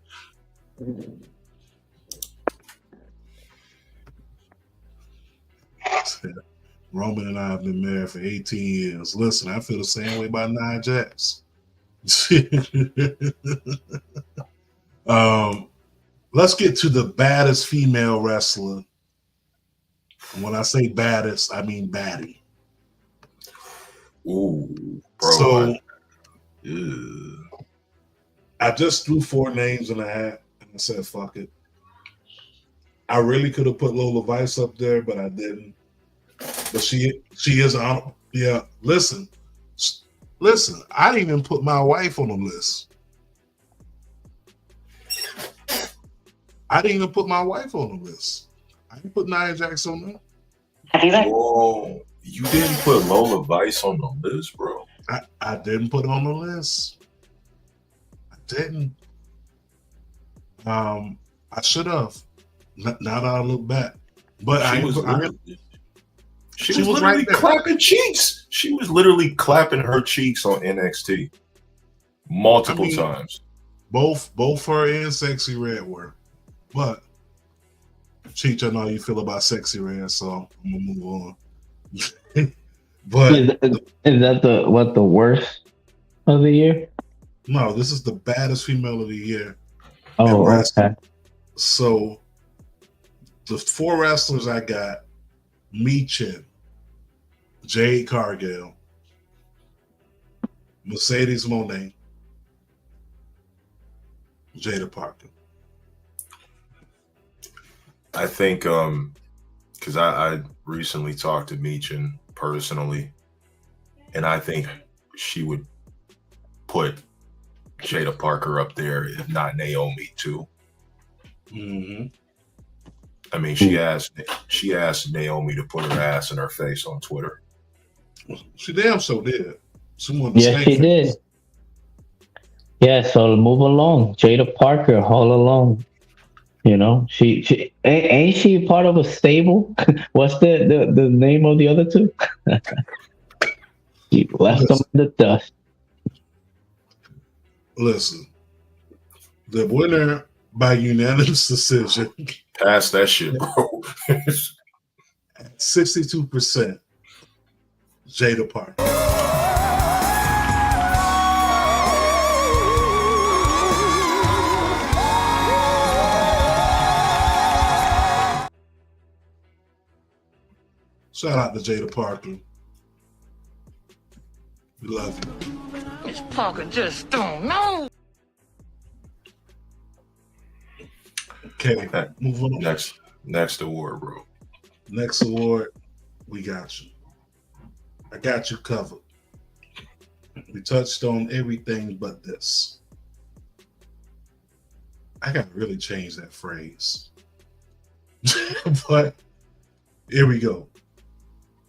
Roman and I have been married for 18 years. Listen, I feel the same way about Nia Jax. Let's get to the baddest female wrestler When I say baddest, I mean baddie. Ooh, bro. So I just threw 4 names in a hat and I said, fuck it. I really could have put Lola Vice up there, but I didn't. But she is honorable. Yeah, listen. I didn't even put my wife on the list. I didn't even put my wife on the list. I didn't put Nia Jax on there. Whoa, you didn't put Lola Vice on the list, bro. I didn't put on the list. I didn't. I should have. Now that I look back, but she was literally right clapping cheeks. She was literally clapping her cheeks on NXT multiple times. Both her and Sexy Red were, but Cheech, I know how you feel about Sexy Red, so I'm gonna move on. But is that the worst of the year? No, this is the baddest female of the year. Oh, okay. So the 4 wrestlers I got: Michin, Jade Cargill, Mercedes Moné, Jada Parker. I think because I recently talked to Michin personally, and I think she would put Jada Parker up there, if not Naomi too. Mm-hmm. I mean, she asked Naomi to put her ass in her face on Twitter. She damn so did. Yes, she did. Yeah, so move along. Jada Parker, all along. You know, she ain't she part of a stable? What's the name of the other two? She left them in the dust. Listen, the winner by unanimous decision. Pass that shit, bro. 62%. Jada Parker. Shout out to Jada Parker. We love you. Miss Parker just don't know. Okay, move on. Next award, bro. Next award, we got you. I got you covered. We touched on everything but this. I gotta really change that phrase. But here we go.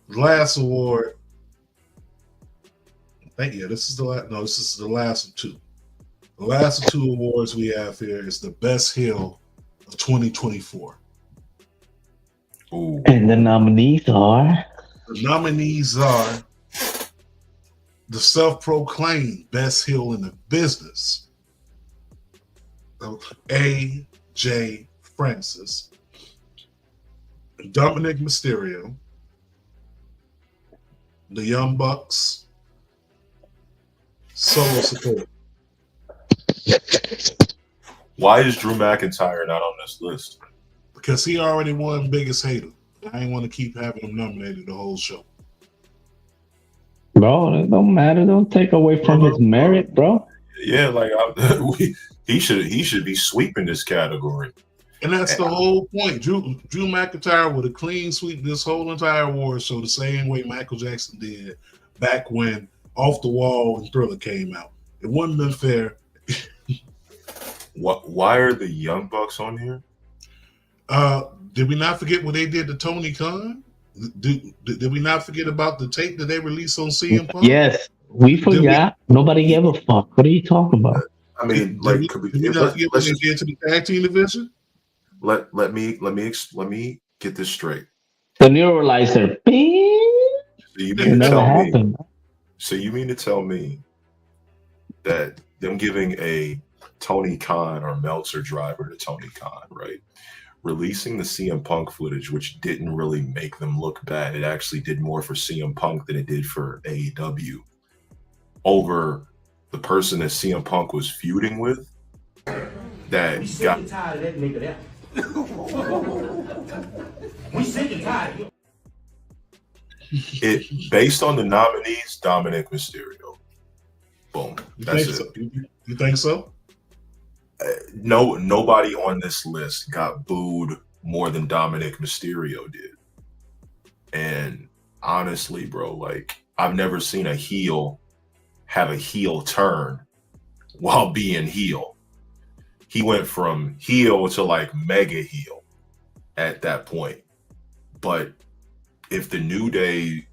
Last award. Thank you. This is the last. No, this is the last of 2. The last of 2 awards we have here is the best heel of 2024. Ooh. And the nominees are? The nominees are the self-proclaimed best heel in the business, AJ Francis, Dominic Mysterio, the Young Bucks, Solo Support. Why is Drew McIntyre not on this list? Because he already won Biggest Hater. I ain't want to keep having him nominated the whole show. Bro, it don't matter. Don't take away from his merit, bro. Yeah, like he should be sweeping this category. And that's the whole point. Drew McIntyre would have clean sweep this whole entire award show the same way Michael Jackson did back when Off the Wall and Thriller came out. It wouldn't have been fair. Why are the Young Bucks on here? Did we not forget what they did to Tony Khan? Did we not forget about the tape that they released on CM Punk? Yes, we forgot. Nobody gave a fuck. What are you talking about? I mean, did we not forget what they did to the tag team division? Let me get this straight. The neuralizer. So you mean to tell me that them giving a Tony Khan or Meltzer driver to Tony Khan, right? Releasing the CM Punk footage, which didn't really make them look bad. It actually did more for CM Punk than it did for AEW. Over the person that CM Punk was feuding with, that we sick and tired of that nigga there. We sick and tired. It based on the nominees, Dominic Mysterio. Boom. That's it. So? You think so? No, nobody on this list got booed more than Dominic Mysterio did. And honestly, bro, like I've never seen a heel have a heel turn while being heel. He went from heel to like mega heel at that point. But if the New Day,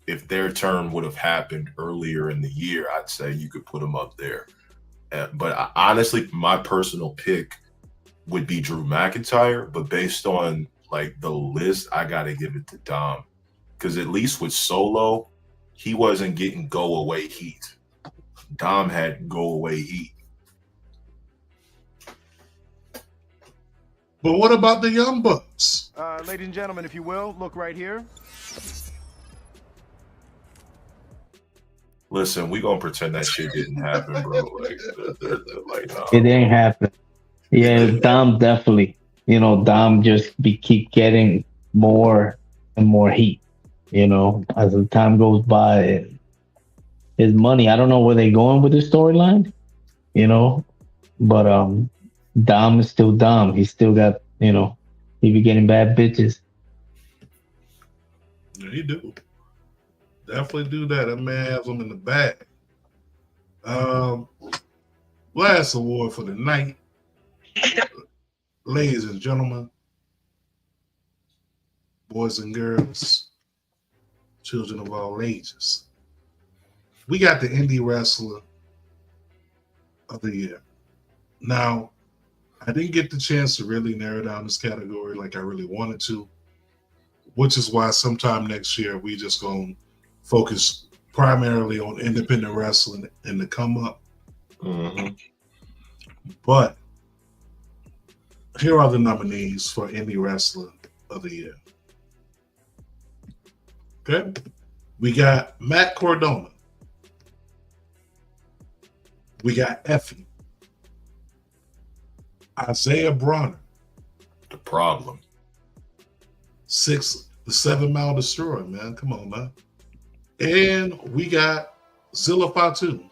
if their turn would have happened earlier in the year, I'd say you could put them up there. But honestly, my personal pick would be Drew McIntyre. But based on like the list, I got to give it to Dom. Because at least with Solo, he wasn't getting go away heat. Dom had go away heat. But what about the Young Bucks? Ladies and gentlemen, if you will, look right here. Listen, we gonna pretend that shit didn't happen, bro. Like no. It didn't happen. Yeah, Dom definitely. You know, Dom just keep getting more and more heat. You know, as the time goes by, his money. I don't know where they're going with the storyline. You know, but Dom is still Dom. He still got, you know, he be getting bad bitches. Yeah, he do. Definitely do that. That man has them in the bag. Last award for the night. Ladies and gentlemen, boys and girls, children of all ages. We got the Indie Wrestler of the Year. Now, I didn't get the chance to really narrow down this category like I really wanted to, which is why sometime next year we just going to focus primarily on independent wrestling and the come up. Mm-hmm. But here are the nominees for Indie Wrestler of the Year. Okay. We got Matt Cardona. We got Effie. Isaiah Bronner. The Problem. The 7 Mile Destroyer, man. Come on, man. And we got Zilla Fatu.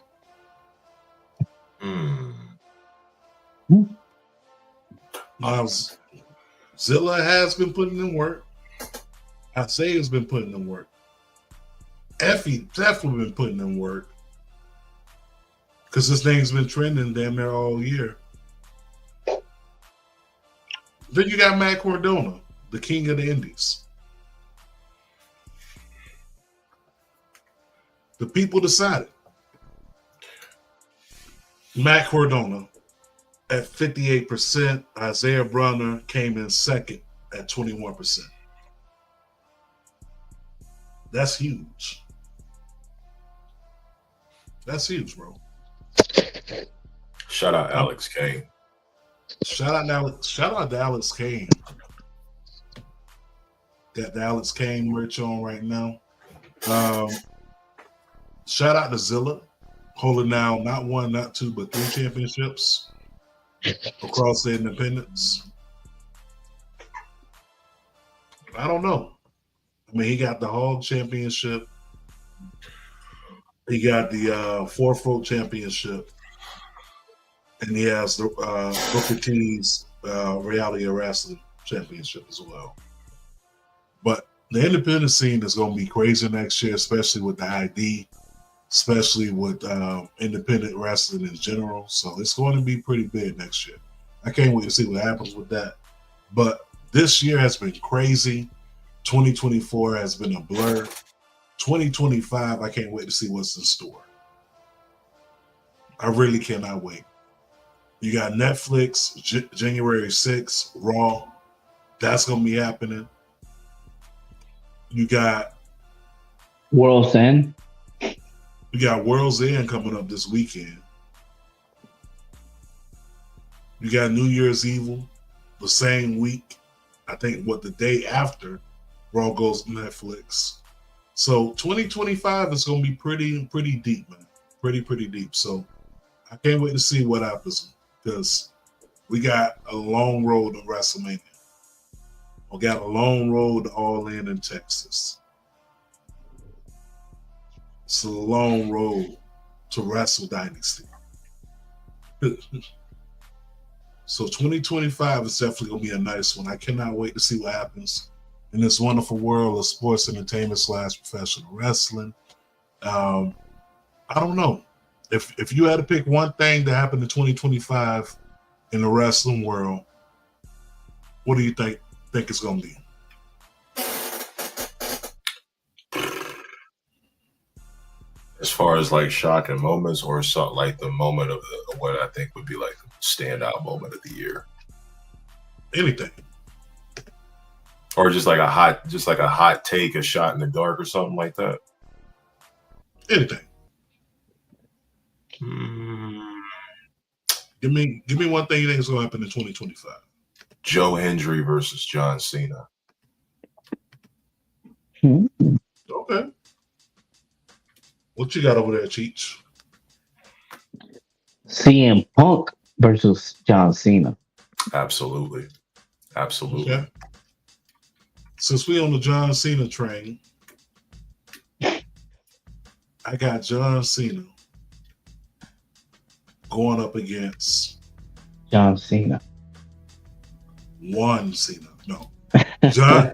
Zilla has been putting in work. Isaiah's been putting in work. Effie definitely been putting in work. Because this thing's been trending damn near all year. Then you got Matt Cardona, the king of the Indies. The people decided. Matt Cardona at 58%. Isaiah Bronner came in second at 21%. That's huge. That's huge, bro. Shout out Alex Kane. Shout out to Alex Kane. Got the Alex Kane merch on right now. Shout out to Zilla, holding now not 1, not 2, but 3 championships across the independents. I don't know. I mean, he got the Hog Championship. He got the 4 Folk Championship. And he has the Booker T's Reality of Wrestling Championship as well. But the independent scene is going to be crazy next year, especially with the ID, especially with independent wrestling in general. So it's going to be pretty big next year. I can't wait to see what happens with that. But this year has been crazy. 2024 has been a blur. 2025, I can't wait to see what's in store. I really cannot wait. You got Netflix, January 6th, Raw. That's going to be happening. You got World's End. You got World's End coming up this weekend. You got New Year's Evil the same week. I think the day after Raw goes to Netflix. So 2025 is going to be pretty deep, man. Pretty deep. So I can't wait to see what happens because we got a long road to WrestleMania. We got a long road to All In Texas. It's a long road to Wrestle Dynasty. So 2025 is definitely going to be a nice one. I cannot wait to see what happens in this wonderful world of sports entertainment / professional wrestling. I don't know. If you had to pick one thing that happened in 2025 in the wrestling world, what do you think it's going to be? As far as like shocking moments, or something like the moment of what I think would be like the standout moment of the year, Anything, or just like a hot take, a shot in the dark, or something like that. anything. Give me one thing you think is going to happen in 2025. Joe Hendry versus John Cena. Okay. What you got over there, Cheech? CM Punk versus John Cena. Absolutely. Okay. Since we on the John Cena train, I got John Cena going up against John Cena. One Cena. No. John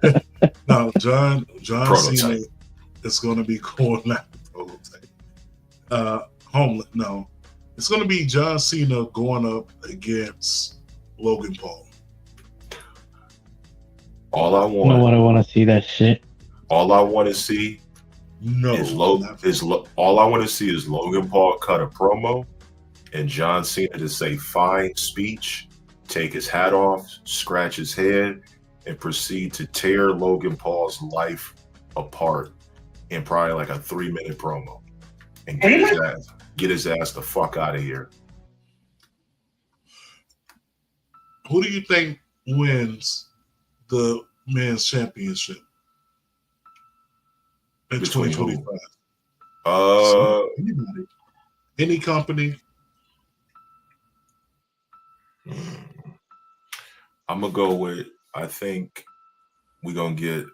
Prototype. Cena is going to be going out. Homeland. No. It's going to be John Cena going up against Logan Paul. All I You know what? I want to see that shit. All I want to see all I want to see is Logan Paul cut a promo and John Cena to say fine speech, take his hat off, scratch his head, and proceed to tear Logan Paul's life apart in probably like a 3-minute promo and get his ass the fuck out of here. Who do you think wins the men's championship in 2025? Anybody. Any company. I'm gonna go with, I think we're gonna get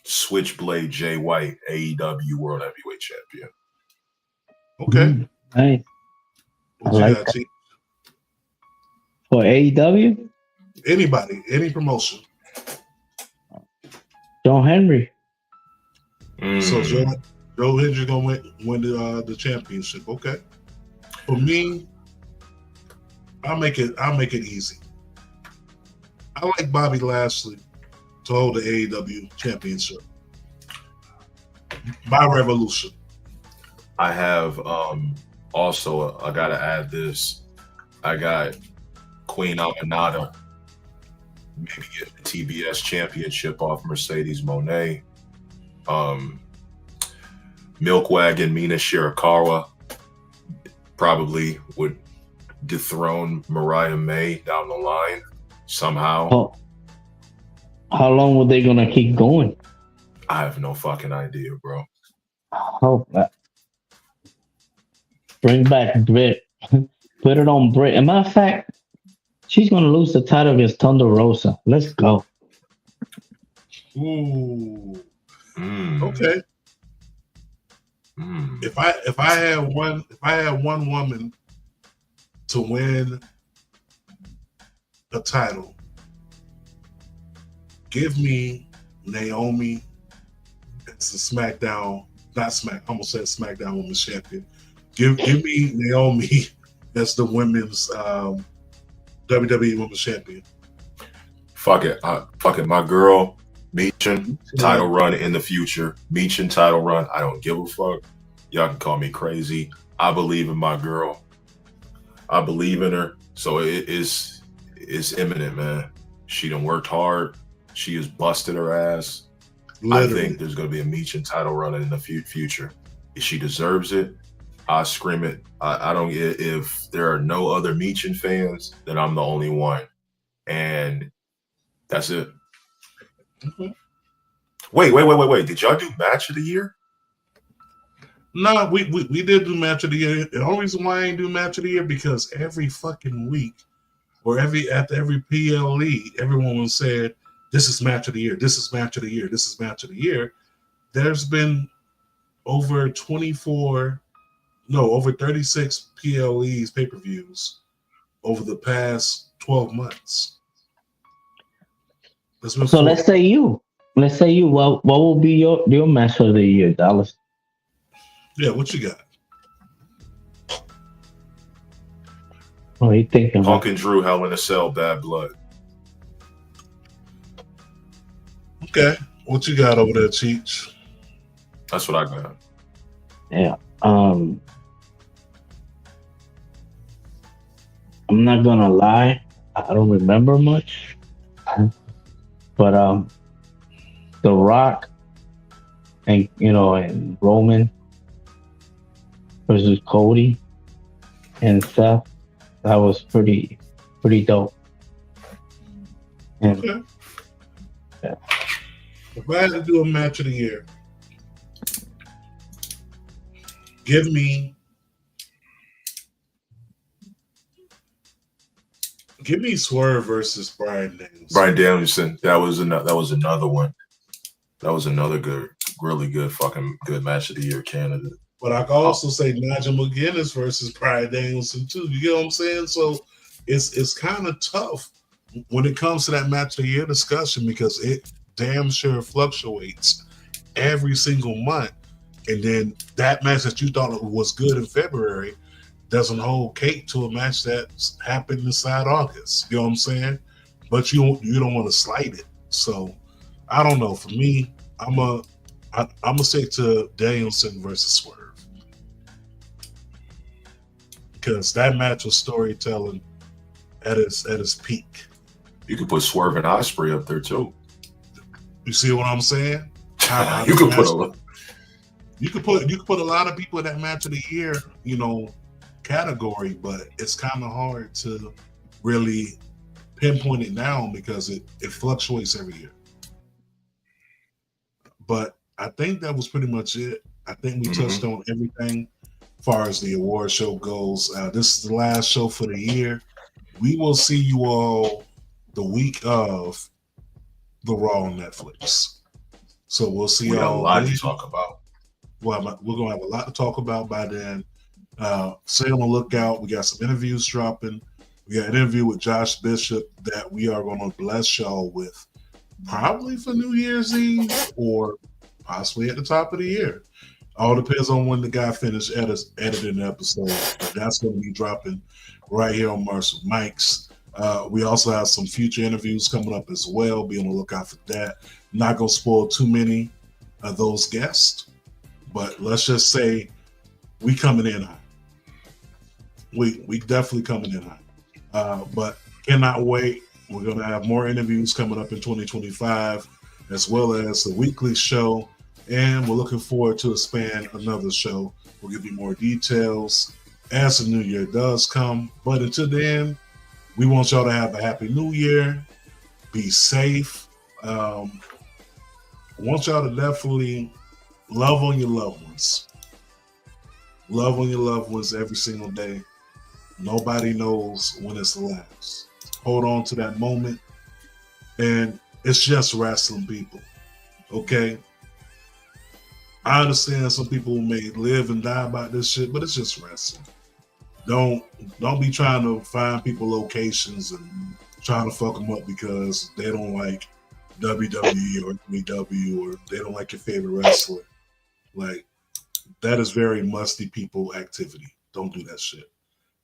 Switchblade Jay White, AEW World Heavyweight Champion. Okay. Nice. What I you like got, that. T? For AEW? Anybody, any promotion. John Henry. So Joe Hendry gonna win the championship. Okay. For me, I'll make it easy. I like Bobby Lashley to hold the AEW championship. My Revolution. I have also, I gotta add this. I got Queen Aminata maybe get the TBS championship off Mercedes Moné. Milk Wagon Mina Shirakawa probably would dethrone Mariah May down the line somehow. How long were they gonna keep going? I have no fucking idea, bro. Bring back Britt. Put it on Britt. As a matter of fact, she's gonna lose the title against Thunder Rosa. Let's go. Ooh. Okay. If I had one woman to win a title, give me Naomi as the SmackDown, I'm gonna say SmackDown Women's Champion. Give me Naomi as the women's WWE Women's Champion. Fuck it. My girl, Meechin, title run in the future. Meechin title run. I don't give a fuck. Y'all can call me crazy. I believe in my girl. I believe in her. So it's imminent, man. She done worked hard. She has busted her ass. Literally. I think there's going to be a Meechin title run in the future. If she deserves it, I scream it. I don't. If there are no other Meechin fans, then I'm the only one, and that's it. Okay. Wait. Did y'all do match of the year? No, we did do match of the year. The only reason why I ain't do match of the year because every fucking week or after every PLE, everyone was said, this is match of the year. This is match of the year. This is match of the year. There's been over 36 PLEs, pay-per-views over the past 12 months. So let's say you. What will be your match of the year, Dallas? Yeah, what you got? What are you thinking? Punk and Drew, Hell in a Cell, Bad Blood. Okay, what you got over there, Cheech? That's what I got. Yeah. I'm not gonna lie. I don't remember much, but The Rock and and Roman versus Cody and Seth. That was pretty dope. And, Okay. yeah. If I had to do a match of the year, give me Swerve versus Bryan Danielson. Bryan Danielson. That was another one. That was another really good match of the year candidate. But I can also say Nigel McGuinness versus Bryan Danielson too. You get what I'm saying? So it's kind of tough when it comes to that match of the year discussion because it damn sure fluctuates every single month. And then that match that you thought was good in February doesn't hold cake to a match that's happened inside August. You know what I'm saying? But you don't want to slight it. So I don't know. For me, I'm gonna stick to Danielson versus Swerve because that match was storytelling at its peak. You could put Swerve and Ospreay up there too. You see what I'm saying? You could put a lot of people in that match of the year, category, but it's kind of hard to really pinpoint it down because it fluctuates every year. But I think that was pretty much it. I think we touched on everything as far as the award show goes. This is the last show for the year. We will see you all the week of the Raw on Netflix. So we'll see y'all. We got a lot to talk about. Well, we're going to have a lot to talk about by then. Stay on the lookout. We got some interviews dropping. We got an interview with Josh Bishop that we are going to bless y'all with probably for New Year's Eve or possibly at the top of the year. All depends on when the guy finished editing the episode. But that's going to be dropping right here on Marshall Mike's. We also have some future interviews coming up as well. Be on the lookout for that. Not going to spoil too many of those guests, but let's just say we coming in high. We definitely coming in high. But cannot wait. We're going to have more interviews coming up in 2025, as well as the weekly show. And we're looking forward to expand another show. We'll give you more details as the new year does come. But until then, we want y'all to have a happy new year. Be safe. I want y'all to definitely love on your loved ones. Love on your loved ones every single day. Nobody knows when it's the last. Hold on to that moment. And it's just wrestling, people. Okay? I understand some people may live and die about this shit, but it's just wrestling. Don't be trying to find people locations and trying to fuck them up because they don't like WWE or MEW or they don't like your favorite wrestler. Like, that is very musty people activity. Don't do that shit.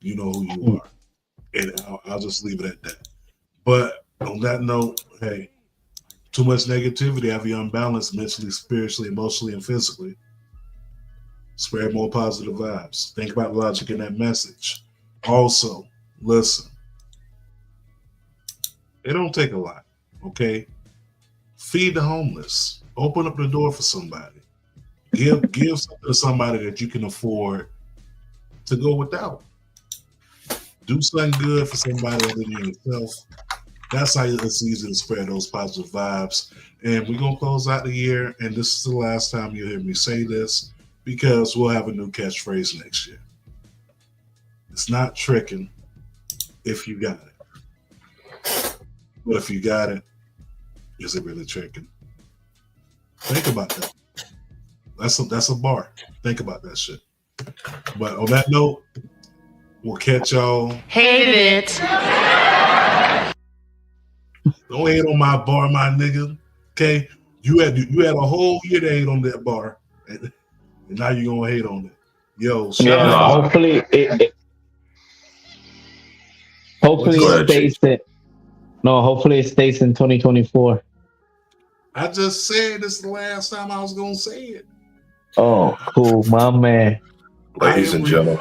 You know who you are. And I'll just leave it at that. But on that note, hey, too much negativity have you unbalanced mentally, spiritually, emotionally, and physically. Spread more positive vibes. Think about logic in that message. Also, listen. It don't take a lot, okay? Feed the homeless. Open up the door for somebody. Give something to somebody that you can afford to go without. Do something good for somebody other than yourself. That's how it's easy to spread those positive vibes. And we're going to close out the year. And this is the last time you'll hear me say this because we'll have a new catchphrase next year. It's not tricking if you got it. But if you got it, is it really tricking? Think about that. That's a bar. Think about that shit. But on that note, we'll catch y'all. Hated it. Don't hate on my bar, my nigga. Okay, you had a whole year to hate on that bar, and now you gonna hate on it. Yo, shout Yeah, out. hopefully Go it stays in. No, hopefully it stays in 2024. I just said this is the last time I was gonna say it. Oh, cool, my man. Ladies and gentlemen.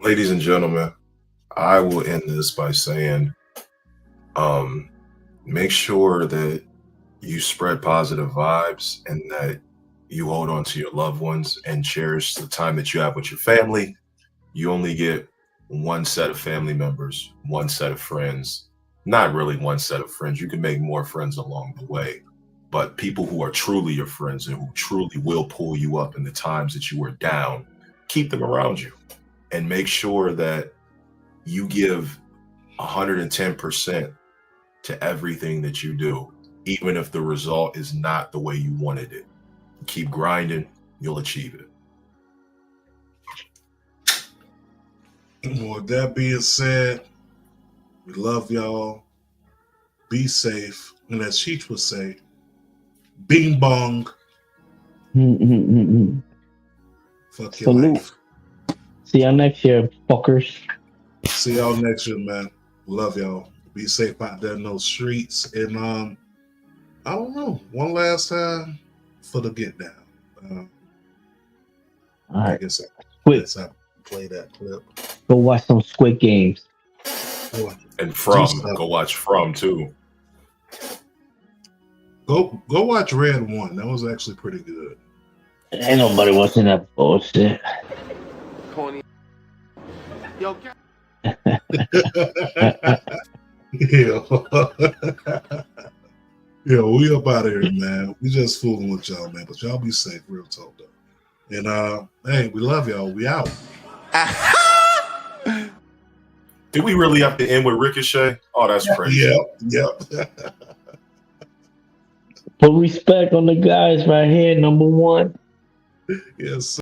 Ladies and gentlemen, I will end this by saying, make sure that you spread positive vibes and that you hold on to your loved ones and cherish the time that you have with your family. You only get one set of family members, one set of friends, not really one set of friends. You can make more friends along the way, but people who are truly your friends and who truly will pull you up in the times that you are down, keep them around you and make sure that you give 110% to everything that you do, even if the result is not the way you wanted it. Keep grinding, you'll achieve it. Well, with that being said, we love y'all. Be safe. And as Cheech would say, bing bong. Fuck your Salute. life. See y'all next year, fuckers. See y'all next year, man. Love y'all. Be safe out there in those streets. And I don't know. One last time for the get down. All right. I guess I play that clip. Go watch some Squid Games. And go watch From too. Go watch Red One. That was actually pretty good. Ain't nobody watching that bullshit. Corny. Yo, Yo, we up out of here, man. We just fooling with y'all, man. But y'all be safe, real talk though. And hey, we love y'all. We out. Did we really have to end with Ricochet? Oh, that's crazy. Yep. Put respect on the guys right here, number one. Yes.